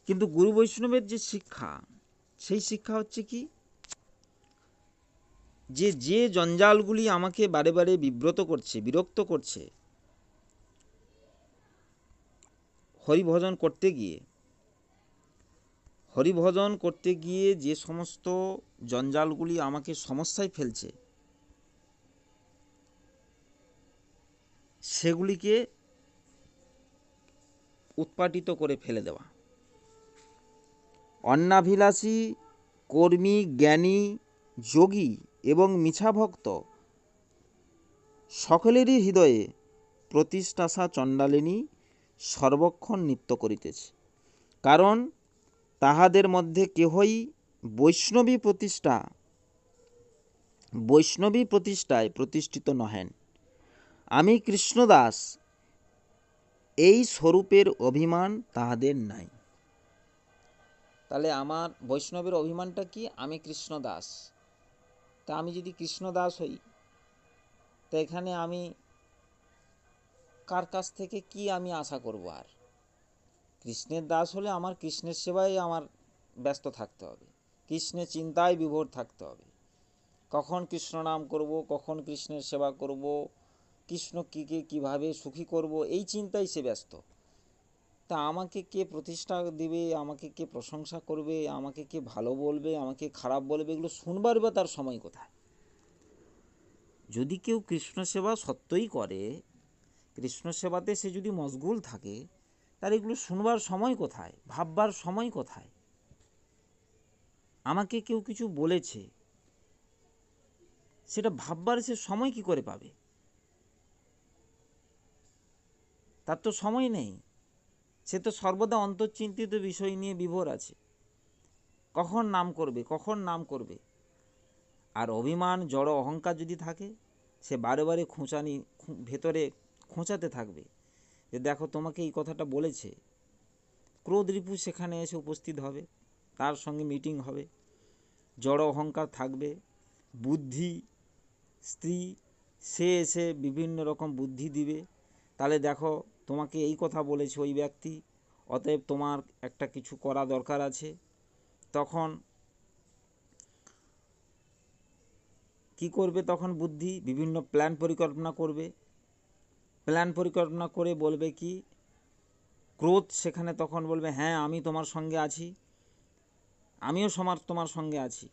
[SPEAKER 1] কিন্তু গুরু বৈষ্ণবের যে শিক্ষা, সেই শিক্ষা হচ্ছে কি, যে জঞ্জালগুলি আমাকে বারে বারে বিব্রত করছে, বিরক্ত করছে, হরিভজন করতে গিয়ে যে সমস্ত জঞ্জালগুলি আমাকে সমস্যায় ফেলছে, সেগুলিকে উৎপাটিত করে ফেলে দেওয়া। অন্নাভিলাষী, কর্মী, জ্ঞানী, যোগী এবং মিছাভক্ত সকলেরই হৃদয়ে প্রতিষ্ঠাসা চণ্ডালিনী সর্বক্ষণ নৃত্য করিতেছে। কারণ তাহাদের মধ্যে কেহই বৈষ্ণবী প্রতিষ্ঠায় প্রতিষ্ঠিত নহেন। আমি কৃষ্ণদাস, এই স্বরূপের অভিমান তাহাদের নাই। তাহলে আমার বৈষ্ণবের অভিমানটা কি? আমি কৃষ্ণদাস। তা আমি যদি কৃষ্ণদাস হই, তা এখানে আমি কার কাছ থেকে কি আমি আশা করব? আর কৃষ্ণের দাস হলে আমার কৃষ্ণের সেবায় আমার ব্যস্ত থাকতে হবে, কৃষ্ণের চিন্তায় বিভোর থাকতে হবে। কখন কৃষ্ণ নাম করব, কখন কৃষ্ণের সেবা করব, কৃষ্ণ কীভাবে সুখী করব, এই চিন্তায় সে ব্যস্ত। তা আমাকে কে প্রতিষ্ঠা দিবে, আমাকে কে প্রশংসা করবে, আমাকে কে ভালো বলবে, আমাকে খারাপ বলবে, এগুলো শুনবার বা তার সময় কোথায়? যদি কেউ কৃষ্ণ সেবা সত্যই করে, কৃষ্ণ সেবাতে সে যদি মশগুল থাকে, তার এগুলো শুনবার সময় কোথায়, ভাববার সময় কোথায়? আমাকে কেউ কিছু বলেছে, সেটা ভাববার সে সময় কি করে পাবে? তার তো সময় নেই। সে তো সর্বদা অন্তর্চিন্তিত বিষয় নিয়ে বিভোর আছে, কখন নাম করবে। আর অভিমান, জড় অহংকার যদি থাকে, সে বারে বারে ভেতরে খোঁচাতে থাকবে যে দেখো তোমাকে এই কথাটা বলেছে। ক্রোধ রিপু সেখানে এসে উপস্থিত হবে, তার সঙ্গে মিটিং হবে, জড় অহংকার থাকবে, বুদ্ধি স্ত্রী সে এসে বিভিন্ন রকম বুদ্ধি দিবে। তাহলে দেখো তোমাকে এই কথা বলেছে ওই ব্যক্তি, অতএব তোমার একটা কিছু করা দরকার আছে। তখন কি করবে? তখন বুদ্ধি বিভিন্ন প্ল্যান পরিকল্পনা করে বলবে কি, ক্রোধ সেখানে তখন বলবে হ্যাঁ আমি তোমার সঙ্গে আছি, আমিও তোমার সঙ্গে আছি।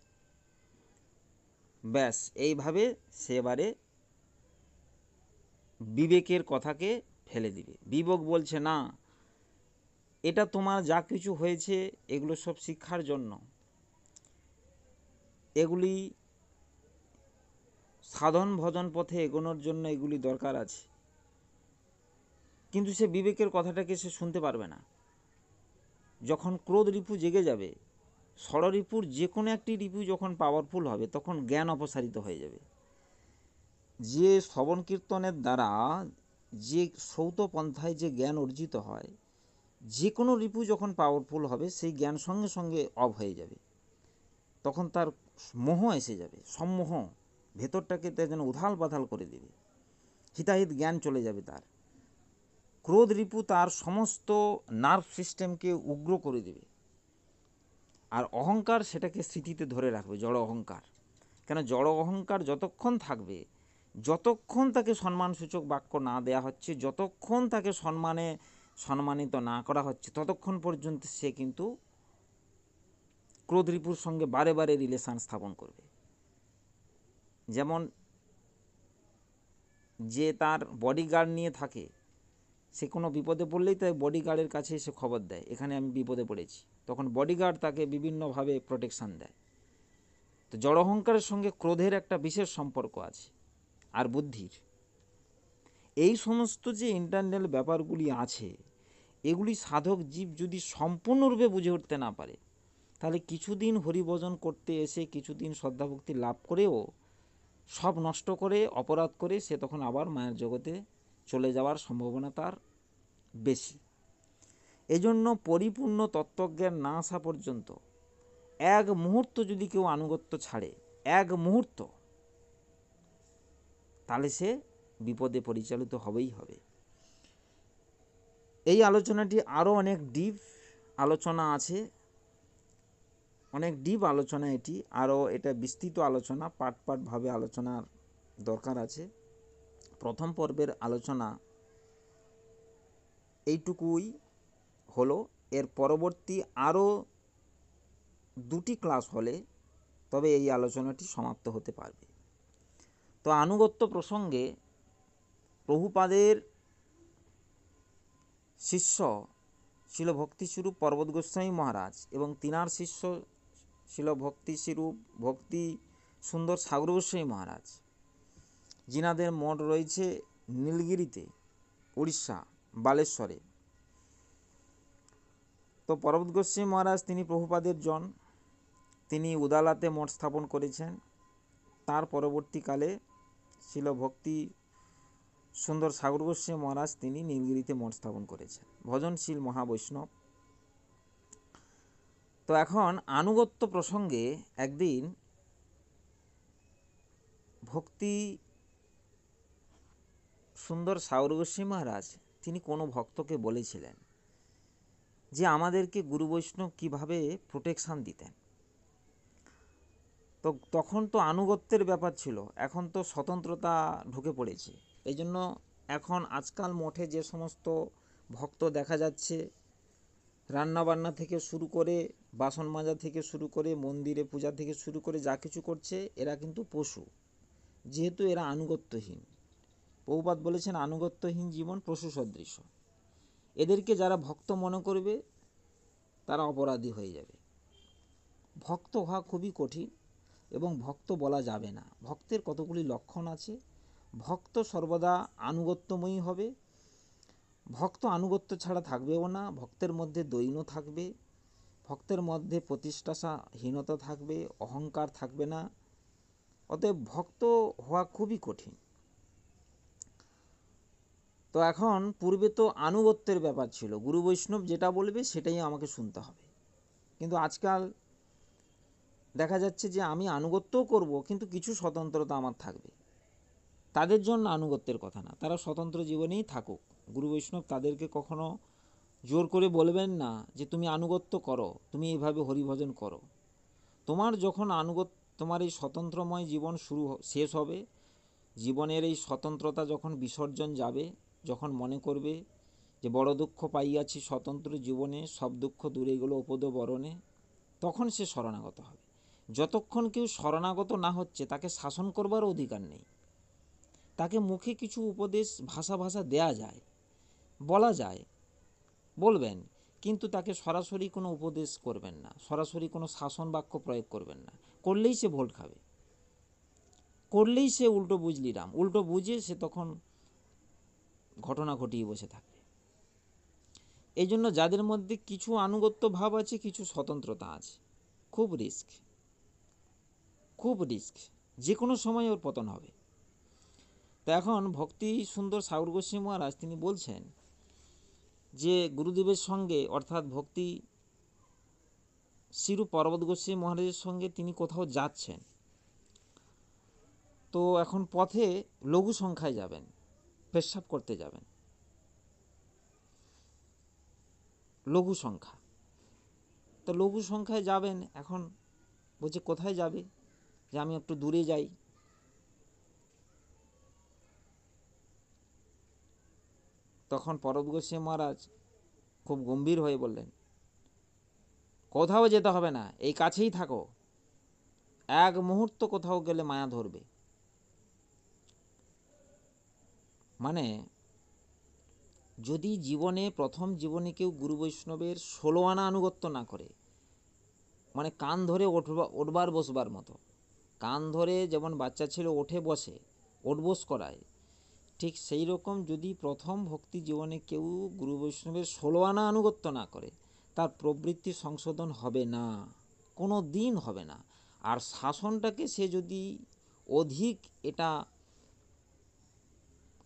[SPEAKER 1] ব্যাস, এইভাবে সে এবারে বিবেকের কথাকে ফেলে দিবে। বিবেক বলছে না, এটা তোমার যা কিছু হয়েছে এগুলো সব শিক্ষার জন্য, এগুলি সাধন ভজন পথে এগোনোর জন্য এগুলি দরকার আছে। কিন্তু সে বিবেকের কথাটাকে সে শুনতে পারবে না। যখন ক্রোধ রিপু জেগে যাবে, ষড়রিপুর যে কোনো একটি রিপু যখন পাওয়ারফুল হবে তখন জ্ঞান অপসারিত হয়ে যাবে। যে শ্রবণ কীর্তনের দ্বারা যে সৌত পন্থায় যে জ্ঞান অর্জিত হয়, যে কোনো রিপু যখন পাওয়ারফুল হবে সেই জ্ঞান সঙ্গে সঙ্গে অফ হয়ে যাবে। তখন তার মোহ এসে যাবে, সম্মোহ, ভেতরটাকে তা যেন উথাল পাথাল করে দেবে, হিতাহিত জ্ঞান চলে যাবে তার। ক্রোধ রিপু তার সমস্ত নার্ভ সিস্টেমকে উগ্র করে দেবে। আর অহংকার সেটাকে স্মৃতিতে ধরে রাখবে, জড় অহংকার। কেন জড় অহংকার যতক্ষণ থাকবে, যতক্ষণ তাকে সম্মানসূচক বাক্য না দেয়া হচ্ছে, যতক্ষণ তাকে সম্মানিত না করা হচ্ছে, ততক্ষণ পর্যন্ত সে কিন্তু ক্রোধ রিপুর সঙ্গে বারে বারে রিলেশান স্থাপন করবে। যেমন যে তার বডিগার্ড নিয়ে থাকে, সে কোনো বিপদে পড়লেই তাই বডিগার্ডের কাছে এসে খবর দেয়, এখানে আমি বিপদে পড়েছি, তখন বডিগার্ড তাকে বিভিন্নভাবে প্রোটেকশান দেয়। তো জড় অহংকারের সঙ্গে ক্রোধের একটা বিশেষ সম্পর্ক আছে, আর বুদ্ধির। এই সমস্ত যে ইন্টারনাল ব্যাপারগুলি আছে, এগুলি সাধক জীব যদি সম্পূর্ণরূপে বুঝে উঠতে না পারে, তাহলে কিছুদিন হরিভজন করতে এসে কিছুদিন শ্রদ্ধাভক্তি লাভ করেও সব নষ্ট করে, অপরাধ করে সে তখন আবার মায়ের জগতে চলে যাওয়ার সম্ভাবনা তার বেশি। এজন্য পরিপূর্ণ তত্ত্বজ্ঞান না আসা পর্যন্ত এক মুহূর্ত যদি কেউ আনুগত্য ছাড়ে, এক মুহূর্ত, তাহলে সে বিপদে পরিচালিত হবেই হবে। এই আলোচনাটি আরও অনেক ডিপ আলোচনা আছে, অনেক ডিপ আলোচনা এটি, আরও এটা বিস্তৃত আলোচনা, পার্ট পার্টভাবে আলোচনার দরকার আছে। প্রথম পর্বের আলোচনা এইটুকুই হলো। এর পরবর্তী আরও 2টি ক্লাস হলে তবে এই আলোচনাটি সমাপ্ত হতে পারবে। তো আনুগত্য প্রসঙ্গে প্রভুপাদের শিষ্য শিল ভক্তিস্বরূপ পর্বত গোস্বামী মহারাজ এবং তিনার শিষ্য শিল ভক্তি সুন্দর সাগর গোস্বামী মহারাজ, যিনাদের মঠ রয়েছে নীলগিরিতে, উড়িষ্যা, বালেশ্বরে। তো পর্বত গোস্বামী মহারাজ তিনি প্রভুপাদের জন, তিনি উদালাতে মঠ স্থাপন করেছেন। তার পরবর্তীকালে শিল ভক্তি সুন্দর সাগর গোস্বামী মহারাজ তিনি নীলগিরিতে মঠ স্থাপন করেছেন, ভজনশীল মহাবৈষ্ণব। তো এখন আনুগত্য প্রসঙ্গে একদিন ভক্তি সুন্দর সাগর গোস্বামী মহারাজ তিনি কোনো ভক্তকে বলেছিলেন যে আমাদেরকে গুরু বৈষ্ণব কীভাবে প্রোটেকশান দিতেন। তো তখন তো আনুগত্যের ব্যাপার ছিল, এখন তো স্বতন্ত্রতা ঢুকে পড়েছে। এই জন্য এখন আজকাল মঠে যে সমস্ত ভক্ত দেখা যাচ্ছে, রান্নাবান্না থেকে শুরু করে, বাসন মাজা থেকে শুরু করে, মন্দিরে পূজা থেকে শুরু করে যা কিছু করছে, এরা কিন্তু পশু, যেহেতু এরা আনুগত্যহীন। প্রভুপাদ বলেছেন আনুগত্যহীন জীবন পশু সদৃশ। এদেরকে যারা ভক্ত মনে করবে তারা অপরাধী হয়ে যাবে। ভক্ত হওয়া খুবই কঠিন এবং ভক্ত বলা যাবে না। ভক্তের কতগুলি লক্ষণ আছে। ভক্ত সর্বদা আনুগত্যময়ী হবে, ভক্ত আনুগত্য ছাড়া থাকবেও না, ভক্তের মধ্যে দৈন্য থাকবে, ভক্তের মধ্যে প্রতিষ্ঠাহীনতা থাকবে, অহংকার থাকবে না। অতএব ভক্ত হওয়া খুবই কঠিন। তো এখন পূর্বে তো আনুগত্যের ব্যাপার ছিল, গুরু বৈষ্ণব যেটা বলবে সেটাই আমাকে শুনতে হবে। কিন্তু আজকাল দেখা যাচ্ছে যে আমি আনুগত্যও করব, কিন্তু কিছু স্বতন্ত্রতা আমার থাকবে। তাদের জন্য আনুগত্যের কথা না, তারা স্বতন্ত্র জীবনেই থাকুক। গুরু বৈষ্ণব তাদেরকে কখনো জোর করে বলবেন না যে তুমি আনুগত্য করো, তুমি এইভাবে হরিভজন করো। তোমার যখন তোমার এই স্বতন্ত্রময় জীবন শেষ হবে, জীবনের এই স্বতন্ত্রতা যখন বিসর্জন যাবে, যখন মনে করবে যে বড় দুঃখ পাইয়াছি স্বতন্ত্র জীবনে, সব দুঃখ দূরে গেল উপদ বরণে, তখন সে শরণাগত হবে। যতক্ষণ কেউ শরণাগত না হচ্ছে তাকে শাসন করবার অধিকার নেই। তাকে মুখে কিছু উপদেশ ভাষা দেয়া যায়, বলা যায়, বলবেন, কিন্তু তাকে সরাসরি কোনো উপদেশ করবেন না, সরাসরি কোনো শাসন বাক্য প্রয়োগ করবেন না। করলেই সে ভোট খাবে, করলেই সে উল্টো বুঝলি রাম, উল্টো বুঝে সে তখন ঘটনা ঘটিয়ে বসে থাকবে। এই জন্য যাদের মধ্যে কিছু আনুগত্য ভাব আছে, কিছু স্বতন্ত্রতা আছে, খুব রিস্ক, খুব রিস্ক, যে কোনো সময় ওর পতন হবে। তা এখন ভক্তি সুন্দর সাউর গোস্বামী মহারাজ তিনি বলছেন যে গুরুদেবের সঙ্গে অর্থাৎ ভক্তি শ্রীরূপ পরবত গোস্বামী মহারাজের সঙ্গে তিনি কোথাও যাচ্ছেন, তো এখন পথে লঘু সংখ্যায় যাবেন, পেশাব করতে যাবেন, লঘু সংখ্যা। তো লঘু সংখ্যায় যাবেন, এখন বলছে কোথায় যাবে, যে আমি একটু দূরে যাই। তখন পরবত গোস্বামী মহারাজ খুব গম্ভীর হয়ে বললেন, কোথাও যেতে হবে না, এই কাছেই থাকো, এক মুহূর্ত কোথাও গেলে মায়া ধরবে। মানে যদি জীবনে প্রথম জীবনে কেউ গুরু বৈষ্ণবের 16 আনা আনুগত্য না করে, মানে কান ধরে ওঠবার বসবার মতো, কান ধরে যেমন বাচ্চা ছেলে ওঠে বসে ওঠবোস করায়, ঠিক সেই রকম যদি প্রথম ভক্তি জীবনে কেউ গুরু বৈষ্ণবের 16 আনা আনুগত্য না করে, তার প্রবৃত্তি সংশোধন হবে না, কোনো দিন হবে না। আর শাসনটাকে সে যদি অধিক এটা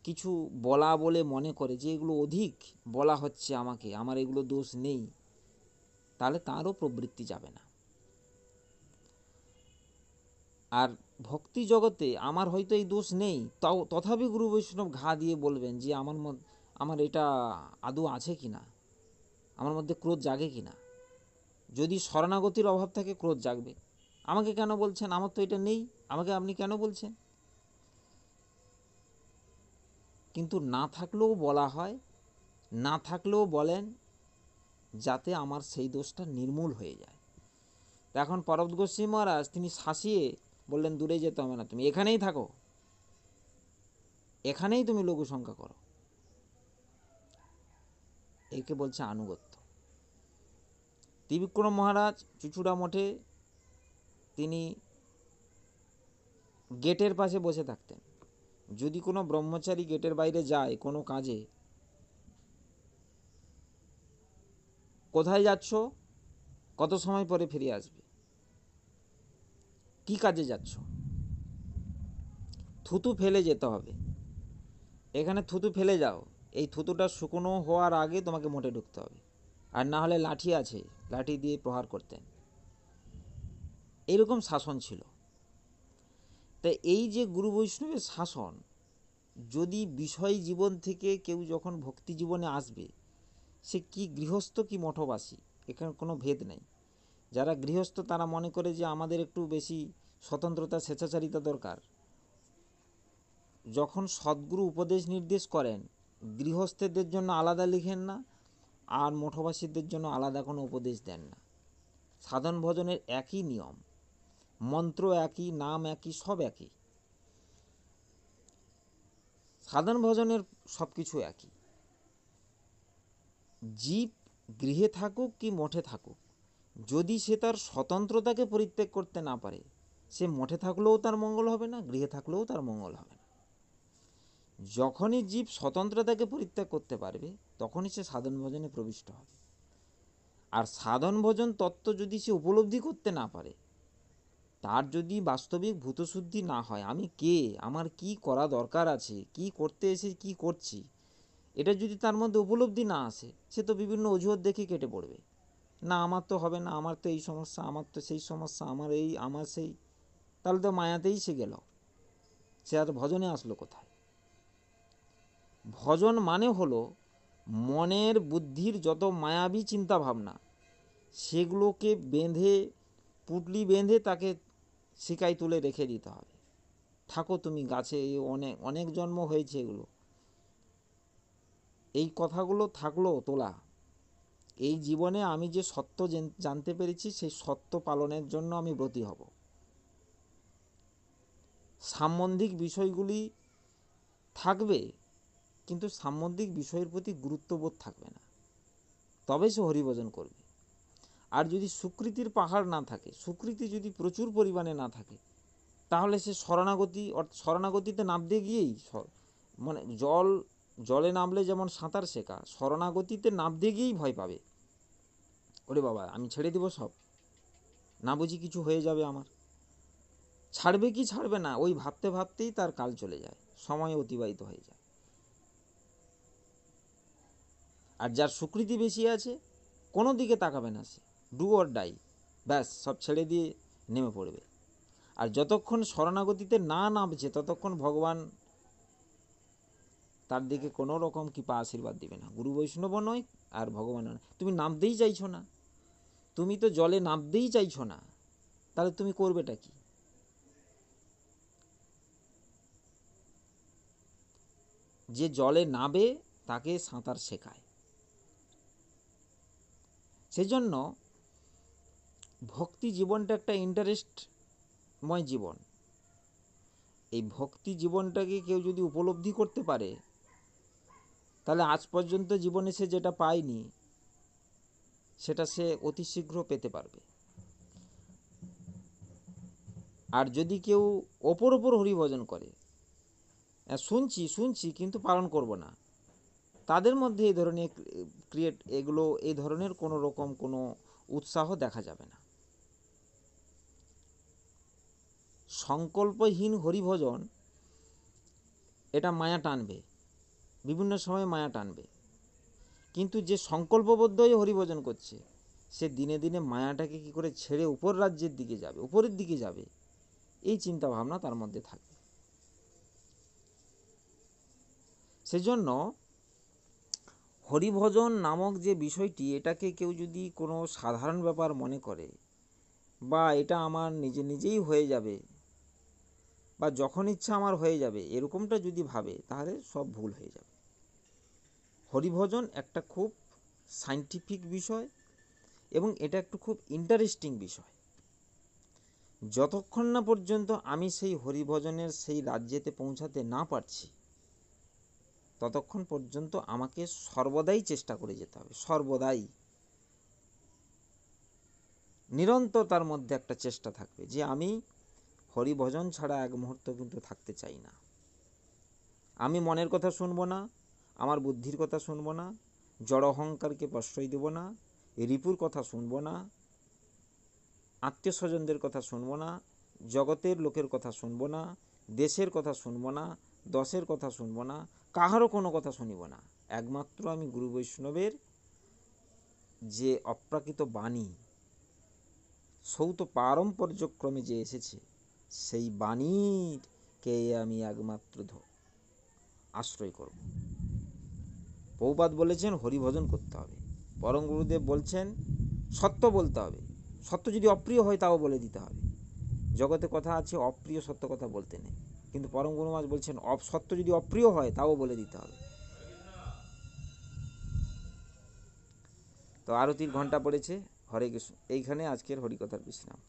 [SPEAKER 1] কিছু বলা বলে মনে করে যে এগুলো অধিক বলা হচ্ছে আমাকে, আমার এগুলো দোষ নেই, তাহলে তারও প্রবৃত্তি যাবে না। আর ভক্তি জগতে আমার হয়তো এই দোষ নেই, তাও তথাপি গুরু বৈষ্ণব ঘা দিয়ে বলবেন যে আমার এটা আদৌ আছে কি না, আমার মধ্যে ক্রোধ জাগে কি না। যদি শরণাগতির অভাব থাকে ক্রোধ জাগবে, আমাকে কেন বলছেন, আমার তো এটা নেই, আমাকে আপনি কেন বলছেন। কিন্তু না থাকলেও বলা হয়, না থাকলেও বলেন, যাতে আমার সেই দোষটা নির্মূল হয়ে যায়। এখন পরবত গোস্বামী মহারাজ তিনি শাসিয়ে বললেন, দূরে যেতে হবে না, তুমি এখানেই থাকো, এখানেই তুমি লঘু সংখ্যা করো। একে বলছে আনুগত্য। ত্রিবিক্রম মহারাজ চুচুড়া মঠে তিনি গেটের পাশে বসে থাকতেন। যদি কোনো ব্রহ্মচারী গেটের বাইরে যায় কোনো কাজে, কোথায় যাচ্ছ, কত সময় পরে ফিরে আসবে, কি কাজে যাচ্ছ, থুতু ফেলে যেতে হবে, এখানে থুতু ফেলে যাও, এই থুতুটা শুকনো হওয়ার আগে তোমাকে মোটে ঢুকতে হবে, আর না হলে লাঠি আছে, লাঠি দিয়ে প্রহার করতেন। এইরকম শাসন ছিল। তাই এই যে গুরু বৈষ্ণবের শাসন, যদি বিষয় জীবন থেকে কেউ যখন ভক্তি জীবনে আসবে, সে কি গৃহস্থ কি মঠবাসী এখানে কোনো ভেদ নেই। যারা গৃহস্থ তারা মনে করে যে আমাদের একটু বেশি স্বতন্ত্রতা স্বেচ্ছাচারিতা দরকার। যখন সদ্গুরু উপদেশ নির্দেশ করেন, গৃহস্থদের জন্য আলাদা লিখেন না, আর মঠবাসীদের জন্য আলাদা কোনো উপদেশ দেন না। সাধন ভজনের একই নিয়ম, মন্ত্র একই, নাম একই, সব একই। সাধন ভজনের সব কিছু একই। জীব গৃহে থাকুক কি মঠে থাকুক, যদি সে তার স্বতন্ত্রতাকে পরিত্যাগ করতে না পারে, সে মঠে থাকলেও তার মঙ্গল হবে না, গৃহে থাকলেও তার মঙ্গল হবে না। যখনই জীব স্বতন্ত্রতাকে পরিত্যাগ করতে পারবে, তখনই সে সাধন ভজনে প্রবিষ্ট হবে। আর সাধন ভজন তত্ত্ব যদি সে উপলব্ধি করতে না পারে, তার যদি বাস্তবিক ভূতশুদ্ধি না হয়, আমি কে, আমার কি করা দরকার আছে, কি করতে এসে কি করছি, এটা যদি তার মধ্যে উপলব্ধি না আসে, সে তো বিভিন্ন অজুহাত দেখে কেটে পড়বে। না আমার তো হবে না, আমার তো এই সমস্যা, আমার তো সেই সমস্যা, আমার এই আমার সেই, তাহলে তো মায়াতেই সে গেল, সে আর ভজনে আসলো কোথায়। ভজন মানে হলো মনের বুদ্ধির যত মায়াবী চিন্তা ভাবনা, সেগুলোকে বেঁধে পুটলি বেঁধে তাকে শিকায় তুলে রেখে দিতে হবে। থাকো তুমি গাছে, অনেক অনেক জন্ম হয়েছে এগুলো, এই কথাগুলো থাকলো তোলা। এই জীবনে আমি যে সত্য জানতে পেরেছি, সেই সত্য পালনের জন্য আমি ব্রতী হব। সাম্বন্ধিক বিষয়গুলি থাকবে, কিন্তু সাম্বন্ধিক বিষয়ের প্রতি গুরুত্ববোধ থাকবে না, তবে সে হরিভজন করবে। আর যদি স্বীকৃতির পাহাড় না থাকে, স্বীকৃতি যদি প্রচুর পরিমাণে না থাকে, তাহলে সে শরণাগতিতে নামতে গিয়েই মানে জলে নামলে যেমন সাঁতার শেখা, শরণাগতিতে নামতে গিয়েই ভয় পাবে, ওরে বাবা আমি ছেড়ে দিব সব, না বুঝি কিছু হয়ে যাবে আমার, ছাড়বে কি ছাড়বে না ওই ভাবতে ভাবতেই তার কাল চলে যায়, সময় অতিবাহিত হয়ে যায়। আর যার সুকৃতি বেশি আছে কোনো দিকে তাকাবে না, সে ডু অর ডাই, ব্যাস সব ছেড়ে দিয়ে নেমে পড়বে। আর যতক্ষণ শরণাগতিতে না নামছে ততক্ষণ ভগবান তার দিকে কোনো রকম কৃপা আশীর্বাদ দিবে না। গুরু বৈষ্ণব নয় আর ভগবান নয়। তুমি নামতেই চাইছো না, তুমি তো জলে নামতেই চাইছো না, তাহলে তুমি করবেটা কি? যে জলে নাবে তাকে সাঁতার শেখায়। সেজন্য ভক্তি জীবনটা একটা ইন্টারেস্টময় জীবন। এই ভক্তি জীবনটাকে কেউ যদি উপলব্ধি করতে পারে তাহলে আজ পর্যন্ত জীবনে সে যেটা পায়নি সেটা সে অতি শীঘ্র পেতে পারবে। আর যদি কেউ ওপর হরিভজন করে, শুনছি কিন্তু পালন করব না, তাদের মধ্যে এই ধরনের এই ধরনের কোনো রকম কোনো উৎসাহ দেখা যাবে না। সংকল্পহীন হরিভজন এটা মায়া টানবে, বিভিন্ন সময় মায়া টানবে, কিন্তু যে সংকল্পবদ্ধ হয়ে হরিভজন করছে সে দিনে দিনে মায়াটাকে কি করে ছেড়ে উপর রাজ্যের দিকে যাবে, উপরের দিকে যাবে, এই চিন্তা ভাবনা তার মধ্যে থাকবে। সেজন্য হরিভজন নামক যে বিষয়টি, এটাকে কেউ যদি কোনো সাধারণ ব্যাপার মনে করে বা এটা আমার নিজেই হয়ে যাবে বা যখন ইচ্ছা আমার হয়ে যাবে, এরকমটা যদি ভাবে তাহলে সব ভুল হয়ে যাবে। হরিভজন একটা খুব সায়েন্টিফিক বিষয় এবং এটা একটু খুব ইন্টারেস্টিং বিষয়। যতক্ষণ না পর্যন্ত আমি সেই হরিভজনের সেই রাজ্যেতে পৌঁছাতে না পারছি ততক্ষণ পর্যন্ত আমাকে সর্বদাই চেষ্টা করে যেতে হবে, সর্বদাই নিরন্তর তার মধ্যে একটা চেষ্টা থাকবে যে আমি হরিভজন ছাড়া এক মুহূর্ত কিন্তু থাকতে চাই না। আমি মনের কথা শুনবো না, আমার বুদ্ধির কথা শুনবো না, জড় অহংকারকে প্রশ্রয় দেব না, রিপুর কথা শুনবো না, আত্মীয় স্বজনদের কথা শুনবো না, জগতের লোকের কথা শুনবো না, দেশের কথা শুনবো না, দশের কথা শুনবো না, কাহারও কোনো কথা শুনিব না। একমাত্র আমি গুরু বৈষ্ণবের যে অপ্রাকৃত বাণী সৌত পারম্পর্যক্রমে যে এসেছে সেই বাণীকে আমি একমাত্র আশ্রয় করব। প্রভুপাদ বলেছেন হরিভজন করতে হবে, পরম গুরুদেব বলছেন সত্য বলতে হবে, সত্য যদি অপ্রিয় হয় তাও বলে দিতে হবে। জগতে কথা আছে অপ্রিয় সত্য কথা বলতে নেই, কিন্তু পরম গুরু মহারাজ বলছেন সত্য যদি অপ্রিয় হয় তাও বলে দিতে হবে। তো আরতির ঘন্টা পড়েছে, হরে কৃষ্ণ। এইখানে আজকের হরিকথার বিশ্রাম।